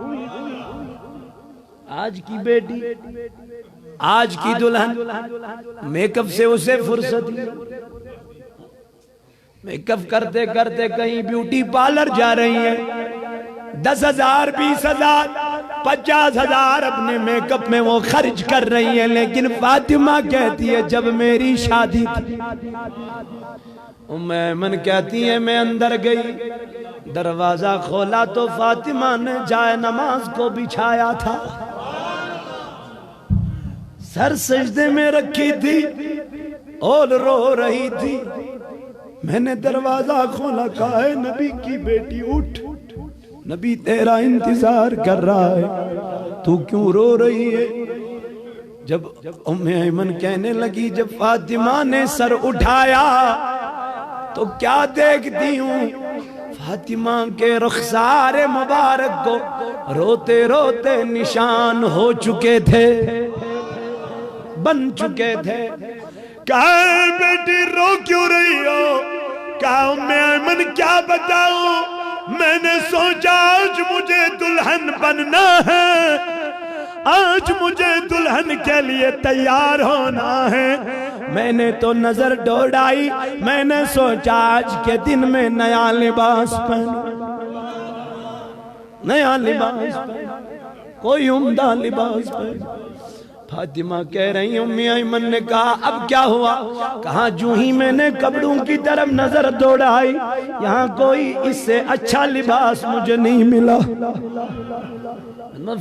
آج کی بیٹی، آج کی دلہن میک اپ سے اسے فرصت نہیں، میک اپ کرتے کرتے کہیں بیوٹی پارلر جا رہی ہیں، 10,000 20,000 50,000 اپنے میک اپ میں وہ خرچ کر رہی ہیں، لیکن فاطمہ کہتی ہے جب میری شادی تھی، ام ایمن کہتی ہے میں اندر گئی، دروازہ کھولا تو فاطمہ نے جائے نماز کو بچھایا تھا، سر سجدے میں رکھی تھی اور رو رہی تھی۔ میں نے دروازہ کھولا، کہا ہے نبی کی بیٹی اٹھ، نبی تیرا انتظار کر رہا ہے، تو کیوں رو رہی ہے؟ جب ام ایمن کہنے لگی جب فاطمہ نے سر اٹھایا تو کیا دیکھتی ہوں، فاطمہ کے رخسار مبارک کو روتے روتے نشان ہو چکے تھے، بن چکے تھے۔ کہا بیٹی رو کیوں رہی ہو؟ کہا ام ایمن کیا بتاؤں، میں نے سوچا آج مجھے دلہن بننا ہے، آج مجھے دلہن کے لیے تیار ہونا ہے، میں نے تو نظر دوڑائی، میں نے سوچا آج کے دن میں نیا لباس پہنوں، نیا لباس پہنوں، کوئی عمدہ لباس پہنوں۔ فاطمہ کہہ رہی ام ایمن نے کہا اب کیا ہوا؟ کہا جو ہی میں نے کپڑوں کی طرف نظر دوڑائی، یہاں کوئی اس سے اچھا لباس مجھے نہیں ملا۔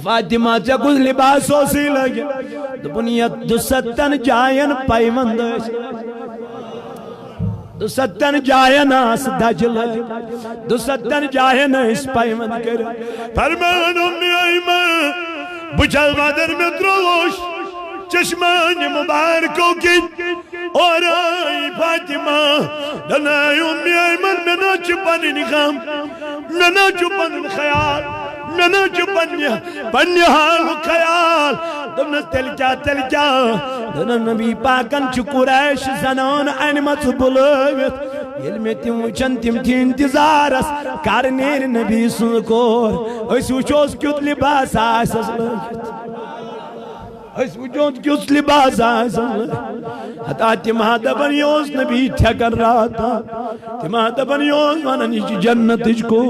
فاطمہ سے کچھ لباسوں سی لگے تو بنیت دو ستن جائن پائمند، دو ستن جائن آس دجل، دو ستن جائن اس پائمند کر فرمان ام ایمن بچل بادر میں دروش چشمان مبارکوں کی اور آئی فاطمہ دنائی ام ایمن میں نہ چھپن نغام، میں نہ چھپن خیال، میں نہ چھپن حال خیال، دنہ تل کیا دنہ نبی پاکن چھ قریش زنان انمت بلوت، علم تم وچن تم تھی انتظارس کارنیر نبی سنکور، اس وچوز کیوت لباس آسس لگت، اس وجود کی اس لباس آسان حتا تمہا دبن یوز نبی ٹھکر رہا تھا، تمہا دبن یوز مانا نیچو جنت اجکو،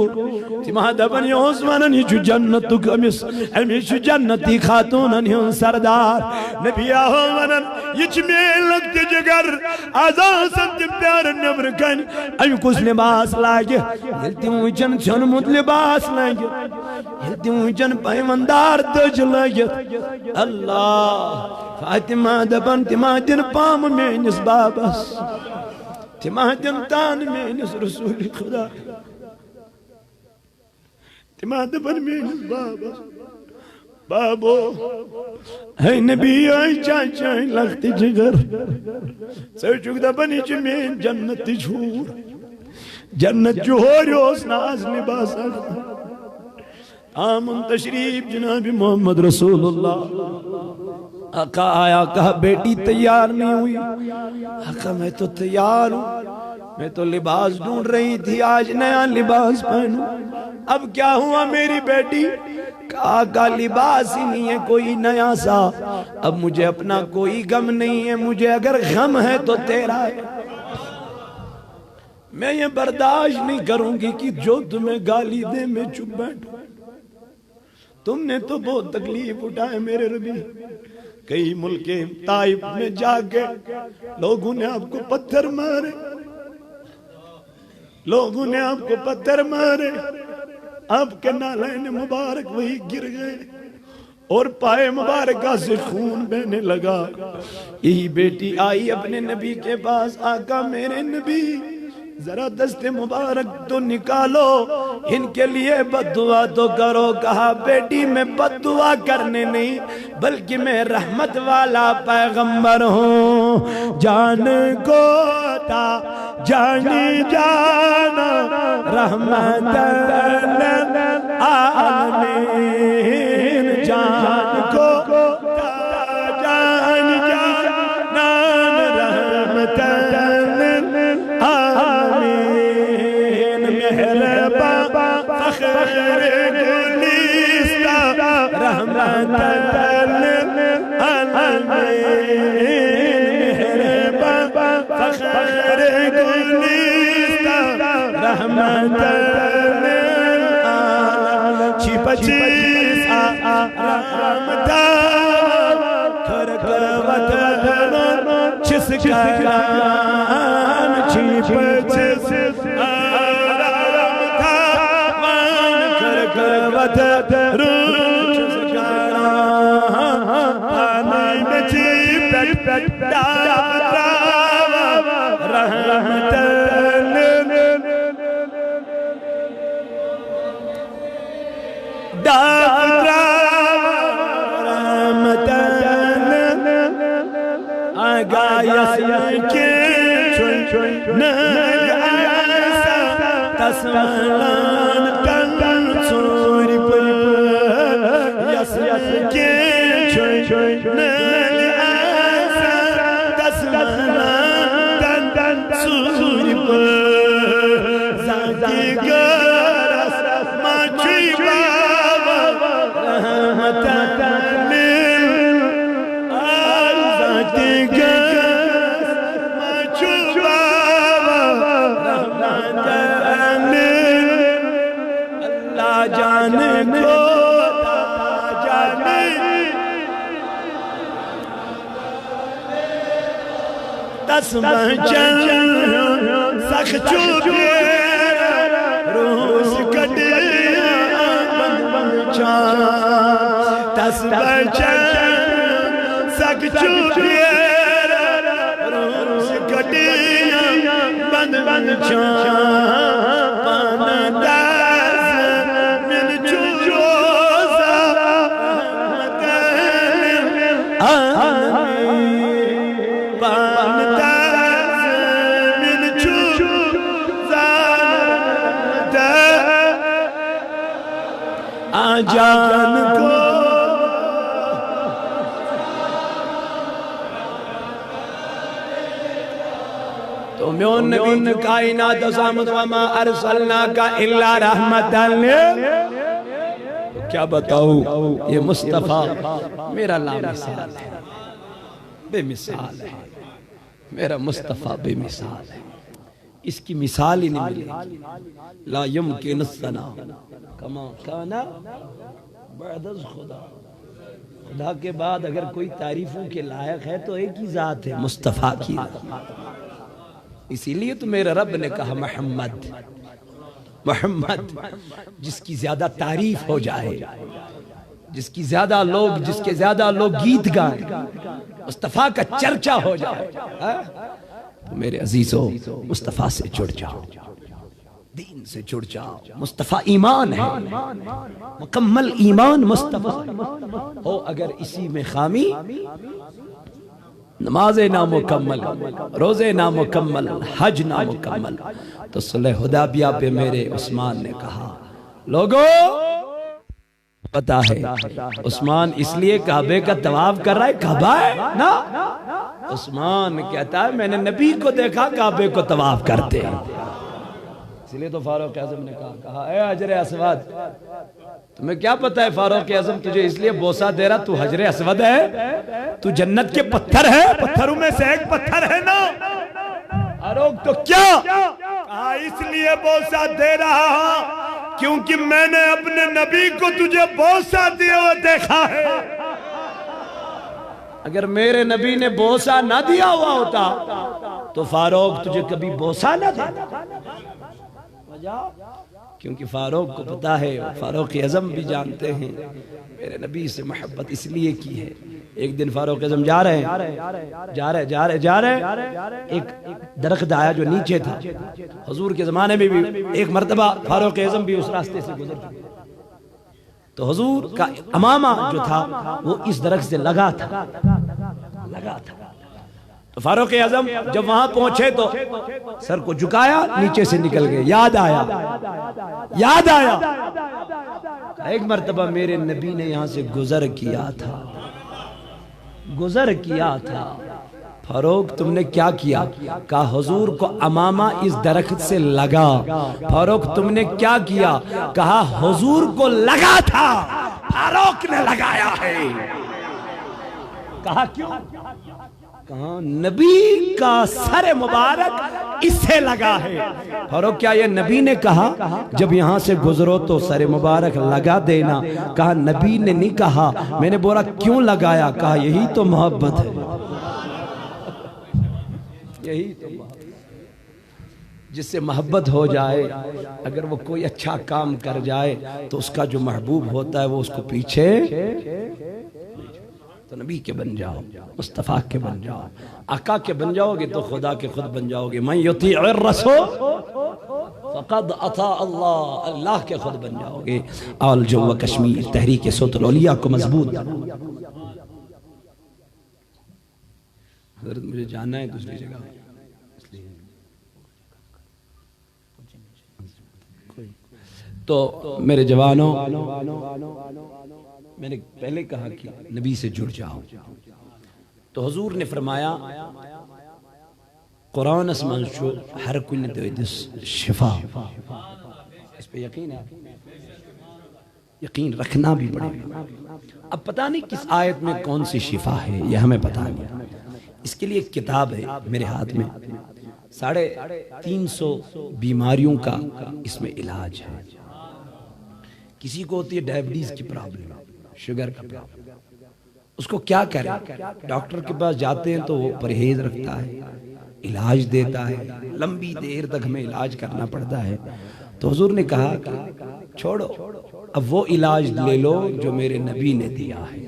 تمہا دبن یوز مانا نیچو جنت کمس، امیشو جنتی خاتون انہیون سردار نبی آہو مانا یچ میں لگتے جگر آزان سنتم پیار نمر کن امی کس لباس لائے ہلتی موچن چھنمت لباس لائے ہلتی موچن پیمندار دج لائے اللہ فاطمہ دبن تمہ دن پام میں نس بابس، تمہ دن تان میں نس رسول خدا، تمہ دبن میں نس بابس بابو ہے نبی آئی چاچائی لگتی جگر سوچک دبنی چمین جنت جھور، جنت جوہر اس ناز لباس آمن تشریف جناب محمد رسول اللہ۔ آقا آیا کہا بیٹی تیار نہیں ہوئی؟ آقا میں تو تیار ہوں، میں تو لباس ڈھونڈ رہی تھی آج نیا لباس پہنوں، اب کیا ہوا میری بیٹی؟ کہا آقا لباس ہی نہیں ہے کوئی نیا سا، اب مجھے اپنا کوئی غم نہیں ہے، مجھے اگر غم ہے تو تیرا ہے، میں یہ برداشت نہیں کروں گی کہ جو تمہیں گالی دے میں چپ بیٹھوں، تم نے تو بہت تکلیف اٹھائے میرے ربی، کئی ملک طائف میں جا کے لوگوں نے آپ کو پتھر مارے، لوگوں نے آپ کو پتھر مارے، آپ کے نالین مبارک وہی گر گئے اور پائے مبارکہ سے خون بہنے لگا۔ یہی بیٹی آئی اپنے نبی کے پاس، آقا میرے نبی ذرا دست مبارک تو نکالو، ان کے لیے بد دعا تو کرو۔ کہا بیٹی میں بد دعا کرنے نہیں بلکہ میں رحمت والا پیغمبر ہوں، جان کو تا جانی جانا رحمت عالمین، جان کو تا جانی جانا رحمت فخر گلیستہ رحمت مہربان فخر گلیستہ رحمت 25 رحمتا کرکوت چس کران چیپ چس رحمتا کرکوت چس کران پانی میں چیپ داتا رحمتا آگایس کے نگ آسا تسمالان تن سوری پر یس کے نگ آسا تسمالان تن سوری پر زادی گرس ماچی بابا رحمتا تسمچن سخ چوبیر روز کٹیا بند چان تسمچن سخ چوبیر روز کٹیا بند چان پانداز من چوزا جان کو تو میون نبی کائنات سامد وما ارسلناک الا رحمتا کیا بتاؤں یہ مصطفیٰ میرا لامثال ہے بے مثال ہے میرا مصطفیٰ بے مثال ہے اس کی مثال ہی نہیں ملے لا یمکن الثنا کما کانا بعد از خدا خدا کے بعد اگر کوئی تعریفوں کے لائق ہے تو ایک ہی ذات ہے مصطفیٰ کی اسی لیے تو میرے رب نے کہا محمد محمد جس کی زیادہ تعریف ہو جائے جس کے زیادہ لوگ گیت گائیں مصطفیٰ کا چرچا ہو جائے تو میرے عزیزو مصطفیٰ سے جڑ جاؤ دین سے جڑ جاؤ مصطفیٰ ایمان ہے مکمل ایمان مصطفیٰ ہو اگر اسی میں خامی نماز نامکمل روزے نامکمل حج نامکمل تو صلح حدیبیہ پہ میرے عثمان نے کہا لوگو پتا ہے عثمان اس لیے کعبے کا طواف کر رہا ہے کعبہ ہے نا عثمان کہتا ہے میں نے نبی کو دیکھا کعبے کو طواف کرتے ہیں اس لیے تو فاروق اعظم نے کہا اے حجر اسود تمہیں کیا پتا ہے فاروق اعظم تجھے اس لیے بوسہ دے رہا تو حجر اسود ہے تو جنت کے پتھر ہے پتھروں میں سے ایک پتھر ہے نا فاروق تو کیا کہا اس لیے بوسہ دے رہا کیونکہ میں نے اپنے نبی کو تجھے بوسہ دیا ہوا دیکھا ہے اگر میرے نبی نے بوسہ نہ دیا ہوا ہوتا تو فاروق تجھے کبھی بوسہ نہ دیا کیونکہ فاروق کو پتا ہے فاروق اعظم بھی جانتے ہیں میرے نبی سے محبت اس لیے کی ہے ایک دن فاروق اعظم جا رہے ایک درخت آیا جو نیچے تھا حضور کے زمانے میں بھی ایک مرتبہ فاروق اعظم بھی اس راستے سے گزر چکے تو حضور کا امامہ جو تھا وہ اس درخت سے لگا تھا تو فاروق اعظم جب وہاں پہنچے تو سر کو جھکایا نیچے سے نکل گئے یاد آیا ایک مرتبہ میرے نبی نے یہاں سے گزر کیا تھا فاروق تم نے کیا کیا کہا حضور کو امامہ اس درخت سے لگا فاروق تم نے کیا کیا کہا حضور کو لگا تھا فاروق نے لگایا ہے کہا کیوں کہا نبی کا سر مبارک اس سے لگا ہے۔ فاروق کیا یہ نبی نے کہا جب یہاں سے گزرو تو سر مبارک لگا دینا؟ کہا نبی نے نہیں کہا۔ میں نے بولا کیوں لگایا؟ کہا یہی تو محبت ہے، یہی تو محبت۔ جس سے محبت ہو جائے، اگر وہ کوئی اچھا کام کر جائے تو اس کا جو محبوب ہوتا ہے وہ اس کو پیچھے، تو نبی کے بن جاؤ، مصطفیٰ کے بن جاؤ، آقا کے بن جاؤ گے تو خدا کے خود بن جاؤ گے۔ من یطیع الرسول فقد اطاع اللہ، اللہ کے خود بن جاؤ گے۔ آل جو و کشمیر تحریک صوت الاولیاء کو مضبوط۔ حضرت مجھے جانا ہے دوسری جگہ، تو میرے جوانوں، میں نے پہلے کہا کہ نبی سے جڑ جاؤ، تو حضور نے فرمایا قرآن اسمان شو ہر کن دویدس شفا۔ اس پہ یقین ہے، یقین رکھنا بھی پڑے گا۔ اب پتہ نہیں کس آیت میں کون سی شفا ہے، یہ ہمیں پتہ نہیں۔ اس کے لیے ایک کتاب ہے میرے ہاتھ میں، 350 بیماریوں کا اس میں علاج ہے۔ کسی کو ہوتی ہے ڈائبٹیز کی پرابلم، شوگر کا پرابلم، اس کو کیا کرے؟ ڈاکٹر کے پاس جاتے ہیں تو وہ پرہیز رکھتا ہے، علاج دیتا ہے، لمبی دیر تک ہمیں علاج کرنا پڑتا ہے۔ تو حضور نے کہا کہ چھوڑو، اب وہ علاج لے لو جو میرے نبی نے دیا ہے۔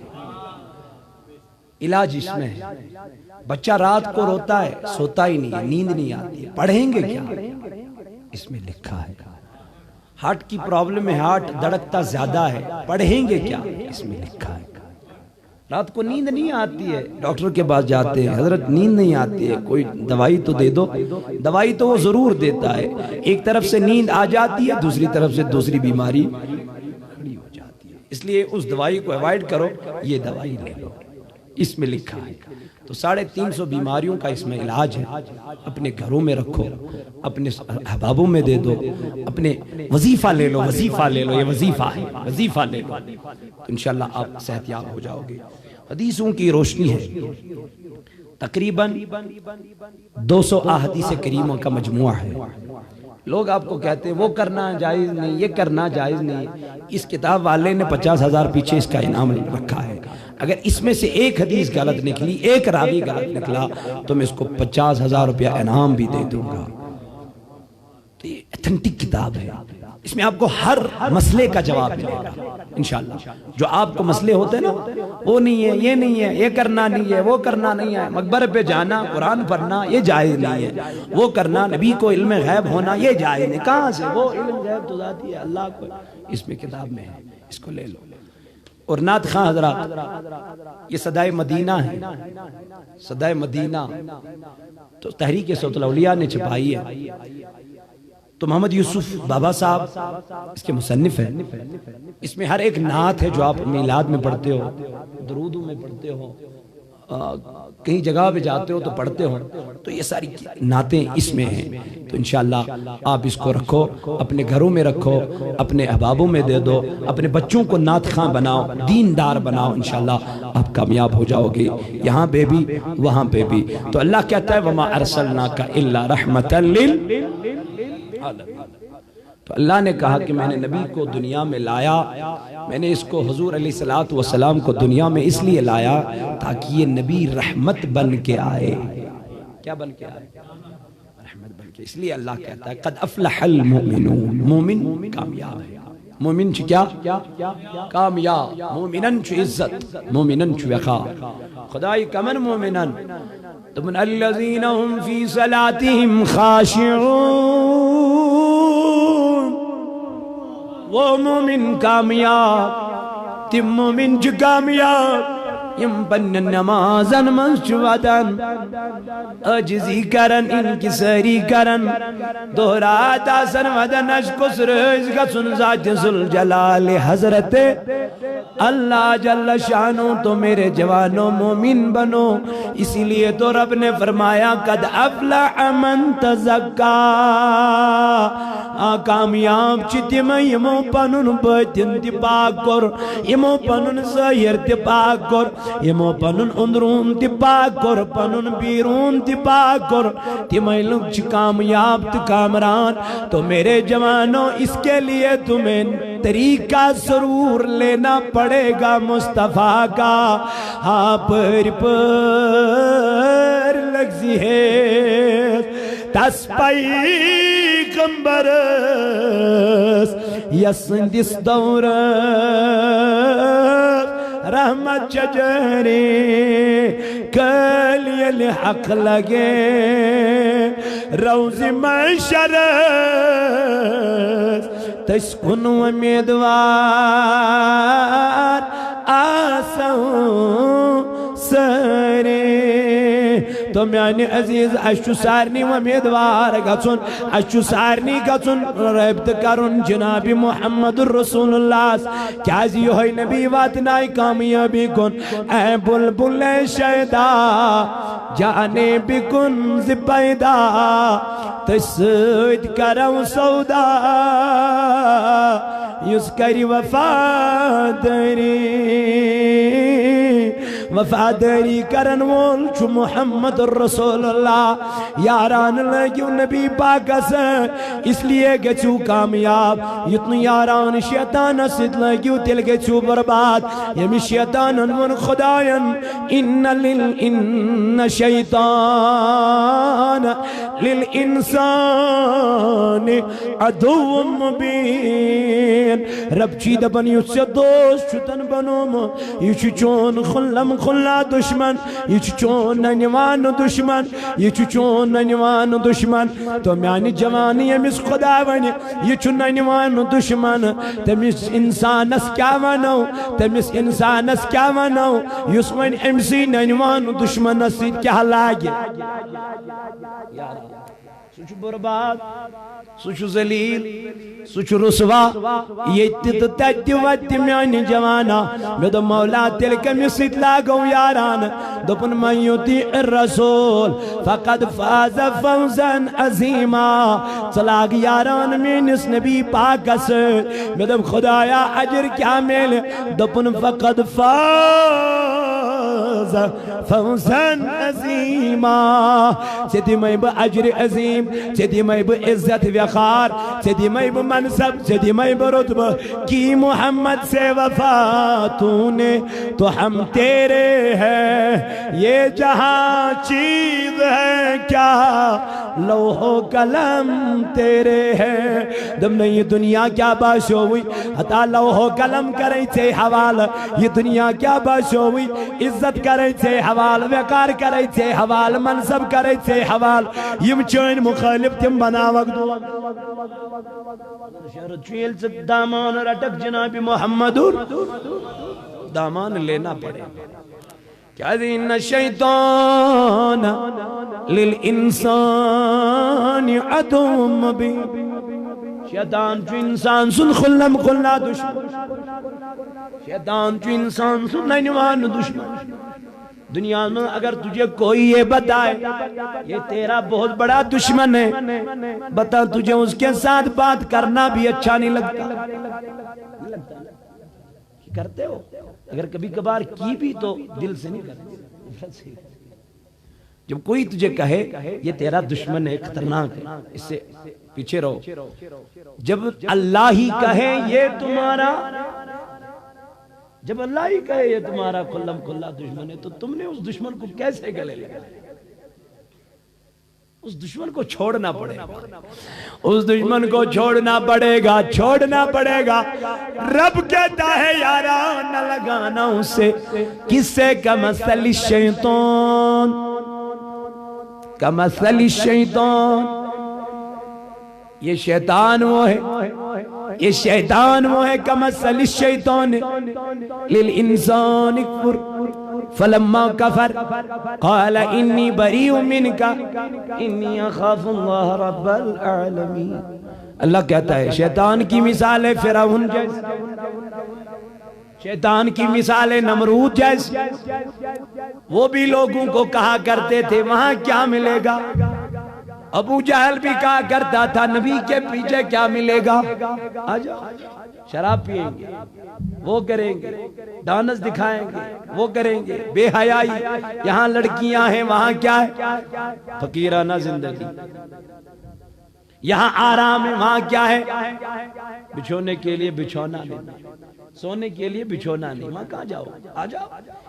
علاج اس میں ہے۔ بچہ رات کو روتا ہے، سوتا ہی نہیں ہے، نیند نہیں آتی ہے، پڑھیں گے کیا؟ اس میں لکھا ہے۔ ہارٹ کی پرابلم ہے، ہارٹ دھڑکتا زیادہ ہے، پڑھیں گے کیا؟ اس میں لکھا ہے۔ رات کو نیند نہیں آتی ہے، ڈاکٹر کے پاس جاتے ہیں، حضرت نیند نہیں آتی ہے، کوئی دوائی تو دے دو۔ دوائی تو وہ ضرور دیتا ہے، ایک طرف سے نیند آ جاتی ہے، دوسری طرف سے دوسری بیماری کھڑی ہو جاتی ہے۔ اس لیے اس دوائی کو ایوائڈ کرو، یہ دوائی لے لو، اس میں لکھا ہے۔ تو 350 بیماریوں کا اس میں علاج ہے۔ اپنے گھروں میں رکھو، اپنے احبابوں میں دے دو، اپنے وظیفہ لے لو، وظیفہ لے لو، یہ وظیفہ ہے، وظیفہ لے لو، تو انشاءاللہ آپ صحت یاب ہو جاؤ گے۔ حدیثوں کی روشنی ہے، تقریباً 200 احادیث کریموں کا مجموعہ ہے۔ لوگ آپ کو کہتے ہیں وہ کرنا جائز نہیں، یہ کرنا جائز نہیں۔ اس کتاب والے نے 50,000 پیچھے اس کا انعام رکھا ہے۔ اگر اس میں سے ایک حدیث غلط نکلی، ایک راوی غلط نکلا، تو میں اس کو 50,000 روپیہ انعام بھی دے دوں گا۔ تو یہ ایتھنٹک کتاب ہے، اس میں آپ کو ہر مسئلے کا جواب ملے گا انشاءاللہ۔ جو آپ کو مسئلے ہوتے ہیں نا، وہ نہیں ہے، یہ نہیں ہے، یہ کرنا نہیں ہے، وہ کرنا نہیں ہے، مقبرے پہ جانا، قرآن پڑھنا، یہ جائز نہیں ہے، وہ کرنا، نبی کو علم غیب ہونا، یہ جائز نہیں۔ کہاں سے؟ وہ علم غیب تو ذاتی ہے، اللہ کو، اس میں کتاب میں ہے، اس کو لے لو۔ اور نعت خواہ حضرات، یہ صدائے مدینہ ہے، صدائے مدینہ تو تحریک صوت الاولیاء نے چھپائی ہے۔ تو محمد یوسف بابا صاحب اس کے مصنف ہیں۔ اس میں ہر ایک نعت ہے جو آپ میلاد میں پڑھتے ہو، درودوں میں پڑھتے ہو، کہیں جگہ پہ جاتے ہو تو پڑھتے ہو، تو یہ ساری نعتیں اس میں ہیں۔ تو انشاءاللہ آپ اس کو رکھو، اپنے گھروں میں رکھو، اپنے احبابوں میں دے دو، اپنے بچوں کو نعت خواں بناؤ، دیندار بناؤ، انشاءاللہ آپ کامیاب ہو جاؤ گے، یہاں پہ بھی وہاں پہ بھی۔ تو اللہ کہتا ہے وَمَا أَرْسَلْنَاكَ إِلَّا رَحْمَةً لِلْعَالَمِينَ۔ تو اللہ نے کہا کہ میں نے نبی کو دنیا میں لایا، میں نے اس کو حضور علیہ السلام کو دنیا میں اس لیے لایا تاکہ یہ نبی رحمت بن کے آئے۔ کیا بن کے آئے؟ رحمت بن کے۔ اس لیے اللہ کہتا ہے قد افلح المؤمنون، مومن کامیاب ہے۔ مومن چھ کیا؟ کامیاب۔ مومنن چھ عزت، مومنن چھ وقار۔ خدای کمن مومنن تمن الذین هم فی صلاتهم خاشعون، وہ مومن کامیاب، تم مومن چھ کامیاب یم پن نمازن منشودن عجزی کرن انکساری کرن دہرات آسن ودن اشکس رئیس گسن ذات ذوالجلال حضرت اللہ جل شانو۔ تو میرے جوانوں مومن بنو، اسی لیے تو رب نے فرمایا قد افلح من تزکا، کامیاب چتم یمو پنن باطن تی پاک کر، یمو پنن ظاہر تی پاک کر۔ یمو پنن اندرون تی پاک کر پنن بیرون تی پاک کر تمہیں لوگ چھ کامیاب تی کامران تو میرے جوانوں اس کے لیے تمہیں طریقہ ضرور لینا پڑے گا مصطفیٰ کا ہاں پر لگزی ہے تس پیغمبرس یسندس دور رحمت چجرے کلی الحق لگے روز محشر تسکن امیدوار آسوں سرے تو میانی عزیز اشو سارنی امیدوار گھن اشو سارنی گھن ربط کرن جناب محمد رسول اللہ کیازی ہوئی نبی واتنائی کامیابی کن اے بلبل شیدہ جانے بکن زبیدہ تسید کرو سودا یس کری وفاداری کرن وول چھو محمد رسول اللہ یاران لگیو نبی پاک سے اس لیے گچو کامیاب یتن یاران شیطان سید لگیو تل گچو برباد یمی شیطان من خداین ان شیطان للانسان عدو مبین رب چید بن یوسے دوست چھتن بنوم یہ چون خلم خلا دشمن یہ چون ننوان دشمن یہ چون ننوان دشمن تو میانی جوانی امس خدا ونی یہ چون ننوان دشمن تمس انسانس کیا ونو تمس انسانس کیا ونو یس ون امسی ننوان دشمن سید کیا لاگے سوچ برباد سوچ ذلیل سوچ رسوا یہ تت وت میانی جوانا میں دو مولا تل کمس لاگو یاران دپن من یطیع الرسول فقد فاز فوزا عظیما چلاگ یاران مینس نبی پاک سے میں دو خدایا اجر کیا میل دپن فقد فاز فوزا عظیما چیدی میں با اجر عظیم چیدی میں با عزت وقار چیدی میں با منصب چیدی میں با رتبہ کی محمد سے وفا تو نے تو ہم تیرے ہیں یہ جہاں چیز ہے کیا لوح و قلم تیرے ہیں دم نے یہ دنیا کیا باشو ہوئی حتا لوح و قلم کریں تھے حوال یہ دنیا کیا باشو ہوئی عزت کریں تھے حوال وقار کریں تھے حوال منصب کریں تھے حوال یم چین مخالف تم بنا وقت شہرت چویل سے دامان رٹک جناب محمد دامان لینا پڑے کیا دین الشیطان للانسان عدو مبین شیطان جو انسان سن خلم خلا دشمن شیطان جو انسان سن نینوان دشمن دنیا میں اگر تجھے کوئی یہ بتائے یہ تیرا بہت بڑا دشمن ہے بتا تجھے اس کے ساتھ بات کرنا بھی اچھا نہیں لگتا کرتے ہو اگر کبھی کبھار کی بھی تو دل سے نہیں کرتے جب کوئی تجھے کہے یہ تیرا دشمن ہے خطرناک ہے اس سے پیچھے رہو جب اللہ ہی کہے یہ تمہارا جب اللہ ہی کہے یہ تمہارا کھلم کھلا دشمن ہے تو تم نے اس دشمن کو کیسے گلے لگا اس دشمن کو چھوڑنا پڑے گا اس دشمن کو چھوڑنا پڑے گا رب کہتا ہے یارا نہ لگانا اسے کسے کمثل الشیطان کمثل الشیطان یہ شیطان وہ ہے کمثل الشیطان للانسان اکفر فلما کفر قال انی بریء منک انی اخاف اللہ رب العالمین اللہ کہتا ہے شیطان کی مثال ہے فرعون جیسے شیطان کی مثال ہے نمرود جیسے وہ بھی لوگوں کو کہا کرتے تھے وہاں کیا ملے گا ابو جہل بھی کہا کرتا تھا نبی کے پیچھے کیا ملے گا؟ آجاؤ شراب پیئیں گے وہ کریں گے، ڈانس دکھائیں گے وہ کریں گے، بے حیائی، یہاں لڑکیاں ہیں وہاں کیا ہے فقیرانہ زندگی، یہاں آرام ہے وہاں کیا ہے بچھونے کے لیے بچھونا نہیں، سونے کے لیے بچھونا نہیں، وہاں کہاں جاؤ؟ آ جاؤ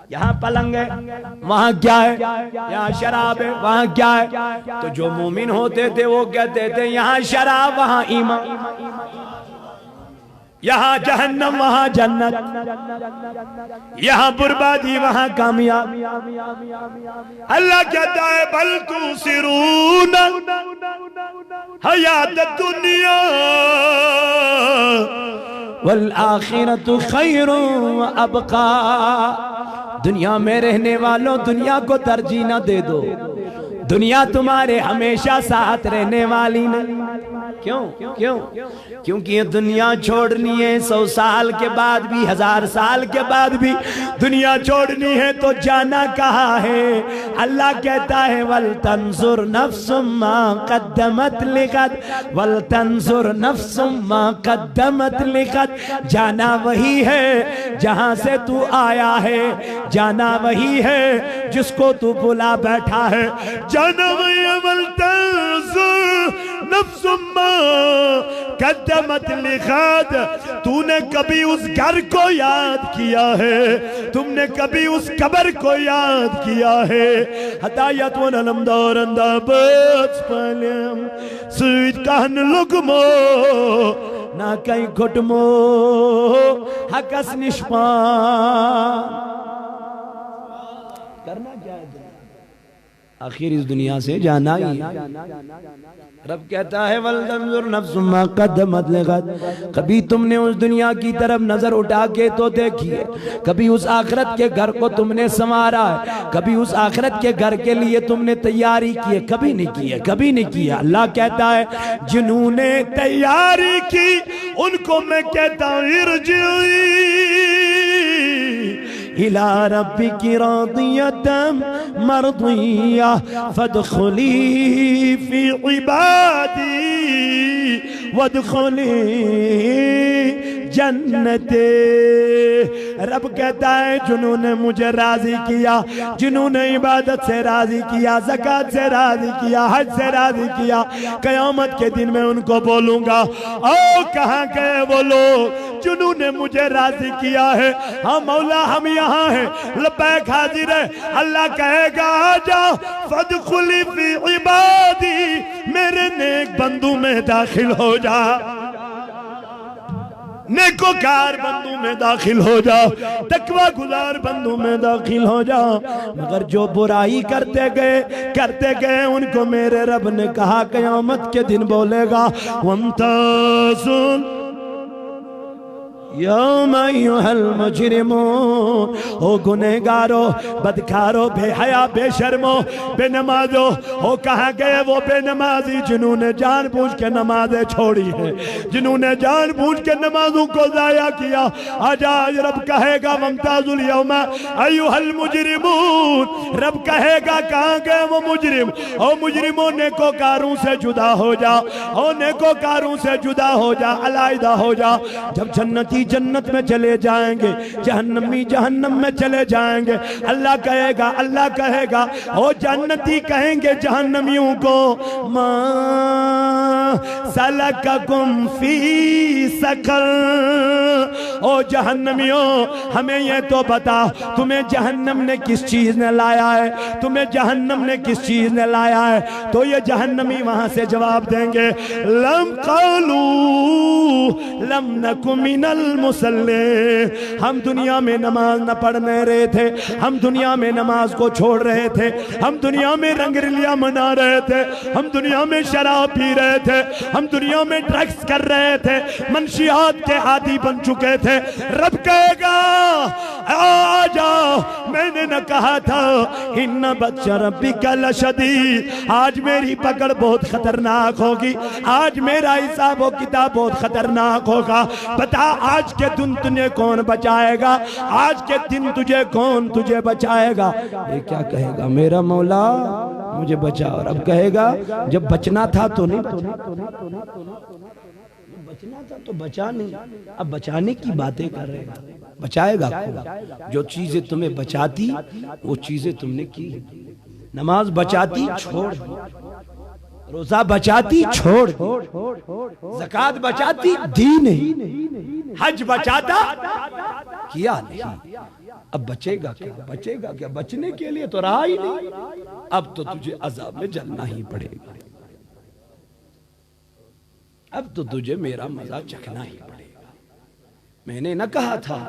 یہاں پلنگ ہے وہاں کیا ہے، یہاں شراب ہے وہاں کیا ہے۔ تو جو مومن ہوتے تھے وہ کہتے تھے یہاں شراب وہاں ایمان، یہاں جہنم وہاں جنت، یہاں بربادی وہاں کامیاب۔ اللہ کہتا ہے بل تؤثرون حیات الدنیا والآخرۃ خیر وابقا۔ دنیا میں رہنے والوں دنیا کو ترجیح نہ دے دو، دنیا تمہارے ہمیشہ ساتھ رہنے والی نہیں۔ کیونکہ یہ دنیا چھوڑنی ہے، 100 سال کے بعد بھی، 1000 سال کے بعد بھی دنیا چھوڑنی ہے تو جانا کہاں ہے؟ اللہ کہتا ہے وَلْتَنْظُرْ نَفْسٌ مَا قَدَّمَتْ لِغَدٍ وَلْتَنْظُرْ نَفْسٌ مَا قَدَّمَتْ لِغَدٍ۔ جانا وہی ہے جہاں سے تو آیا ہے، جانا وہی ہے جس کو تو بلا بیٹھا ہے، جانا وہی ہے وَلْتَنْظُرْ نفس ما قدمت لغد۔ تو نے کبھی اس گھر کو یاد کیا ہے، تم نے کبھی اس قبر کو یاد کیا ہے؟ ہدایت و نلمدار اندابت پلیم سویت کہن لگمو نا کئی گھٹمو حکس نشپان۔ کرنا کیا ہے؟ آخر اس دنیا سے جانا ہی۔ رب کہتا ہے وَلْتَنْظُرْ نَفْسٌ مَا قَدَّمَتْ لِغَدٍ۔ کبھی تم نے اس دنیا کی طرف نظر اٹھا کے تو دیکھیے، کبھی اس آخرت کے گھر کو تم نے سنوارا ہے، کبھی اس آخرت کے گھر کے لیے تم نے تیاری کی ہے؟ کبھی نہیں کی ہے، کبھی نہیں کیا۔ اللہ کہتا ہے جنہوں نے تیاری کی ان کو میں کہتا ہوں ارجعی إِلَىٰ رَبِّكِ رَاضِيَةً مَرْضِيَّةً فَادْخُلِي فِي عِبَادِي وَادْخُلِي جنتے۔ رب کہتا ہے جنہوں نے مجھے راضی کیا، جنہوں نے عبادت سے راضی کیا، زکوٰۃ سے راضی کیا، حج سے راضی کیا، قیامت کے دن میں ان کو بولوں گا او کہاں گئے وہ لوگ جنہوں نے مجھے راضی کیا ہے؟ ہاں مولا ہم یہاں ہیں، لبیک حاضر ہے۔ اللہ کہے گا آجا فادخلی فی عبادی، میرے نیک بندوں میں داخل ہو جا، نیکوکار بندوں میں داخل ہو جا، تقوی گزار بندوں میں داخل ہو جا۔ مگر جو برائی کرتے گئے ان کو میرے رب نے کہا قیامت کے دن بولے گا وَامْتَازُونَ یوم ایھا المجرمون۔ او گنہگارو، بدکارو، بے حیا، بے شرمو، بے نمازو، او کہاں گئے وہ بے نمازی جنہوں نے جان بوجھ کے نمازیں چھوڑی ہیں، جنہوں نے جان بوجھ کے نمازوں کو ضائع کیا؟ آج رب کہے گا وامتازوا اليوم ایھا المجرمون۔ رب کہے گا کہاں گئے وہ مجرم؟ او مجرموں نیکوکاروں سے جدا ہو جا، او نیکوکاروں سے جدا ہو جا، علیحدہ ہو جا۔ جب جنتی جنت میں چلے جائیں گے، جہنمی جہنم میں چلے جائیں گے، اللہ کہے گا او جنتی کہیں گے جہنمیوں کو ما سلککم فی سقر۔ او جہنمیوں ہمیں یہ تو بتا تمہیں جہنم نے کس چیز نے لایا ہے، تمہیں جہنم نے کس چیز نے لایا ہے؟ تو یہ جہنمی وہاں سے جواب دیں گے لم قالوا لم نکن من المصلی۔ ہم دنیا میں نماز نہ پڑھنے رہے تھے، ہم دنیا میں نماز کو چھوڑ رہے تھے، ہم دنیا میں رنگ رلیاں منا رہے تھے، ہم دنیا میں شراب پی رہے تھے، ہم دنیا میں ڈرگس کر رہے تھے، منشیات کے عادی بن چکے تھے۔ رب کہے گا آجا میں نے نہ کہا تھا ان بطش ربک لشدید؟ آج میری پکڑ بہت خطرناک ہوگی، آج میرا حساب و کتاب بہت خطرناک ہوگا۔ بتا آج کے دن تجھے کون بچائے گا؟ آج کے دن تجھے کون بچائے گا؟ یہ کیا کہے گا میرا مولا مجھے بچا، اور اب کہے گا جب بچنا تھا تو نہیں بچا، بچنا تھا تو بچا نہیں، اب بچانے کی باتیں کر رہے ہیں۔ بچائے گا کون؟ جو چیزیں تمہیں بچاتی وہ چیزیں تم نے کی۔ نماز بچاتی چھوڑ، روزہ بچاتی چھوڑ، زکوٰۃ بچاتی دی نہیں، حج بچاتا کیا نہیں۔ اب بچے گا کیا؟ بچے گا کیا؟ بچنے کے لیے تو رہا ہی نہیں، اب تو تجھے عذاب میں جلنا ہی پڑے گا، اب تو تجھے میرا مزہ چکھنا ہی پڑے گا۔ میں نے نہ کہا تھا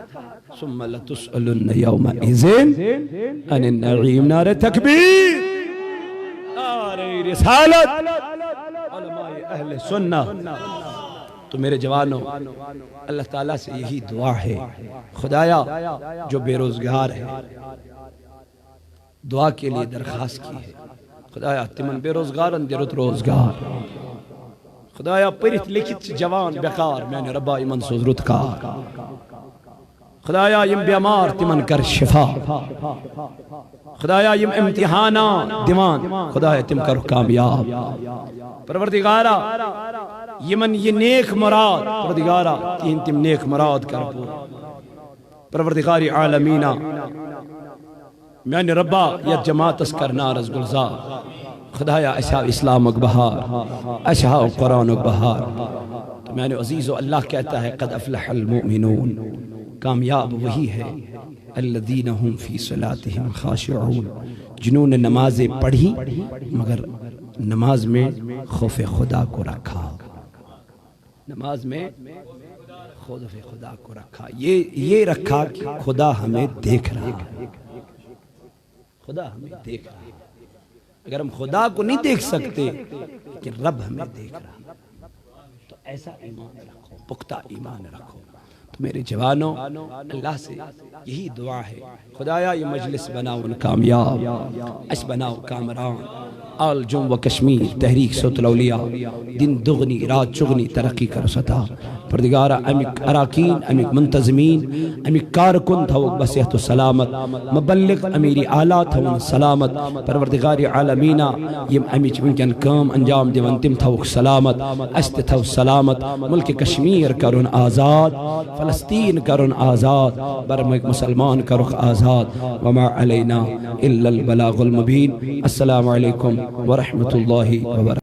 ثم لتسألن یومئذ عن النعیم، نعرہ تکبیر، نعرہ رسالت، علماء اہل سنہ۔ تو میرے جوانوں، اللہ تعالیٰ سے یہی دعا ہے، خدایا جو بے روزگار ہے دعا کے لیے درخواست کی ہے، خدایا تمن بے روزگارن دیرت روزگار، خدایا پرت لکھت جوان بیکار میں نے ربا ایمن سوز رتکار، خدایا یم بیمار تمن کر شفا، خدایا یم امتحانات دیوان خدایا تم کر کامیاب، پروردگارا یمن یہ نیک مراد پروردگارا تین تم نیک مراد کر پور، پروردگاری عالمینہ میں نے ربا یا جماعت اس کرنا رز گلزار، خدایا اشاء اسلام بہار، اشاء قرآن بہار۔ تو میں نے عزیز و اللہ کہتا ہے قد افلح المؤمنون، کامیاب وہی ہے الذین هم فی صلاتهم خاشعون، جنہوں نے نمازیں پڑھی مگر نماز میں خوف خدا کو رکھا، نماز میں خوف خدا کو رکھا، یہ رکھا کہ خدا ہمیں دیکھ رہا ہے، خدا ہمیں دیکھ رہا ہے۔ اگر ہم خدا کو نہیں دیکھ سکتے لیکن رب ہمیں دیکھ رہا، تو ایسا ایمان رکھو، پختہ ایمان رکھو۔ تو میرے جوانوں، اللہ سے یہی دعا ہے، خدایا یہ مجلس بناؤ کامیاب، اس بناؤ کامران، آل جم و کشمیر تحریک صوت الاولیاء دن دغنی رات چغنی ترقی کر ستا، پردگارہ امیک اراکین امیک منتظمین امیک کارکن تھوک بصیحت و سلامت، مبلغ امیری آلہ تھون سلامت، پروردگاری عالمینہ یم امیچ منکن کام انجام دیون تم تھوک سلامت، است تھو سلامت، ملک کشمیر کرن آزاد، فلسطین کرن آزاد، برمک مسلمان کرخ آزاد، وما علینا الا البلاغ المبین۔ السلام علیکم ورحمۃ اللہ وبرکاتہ۔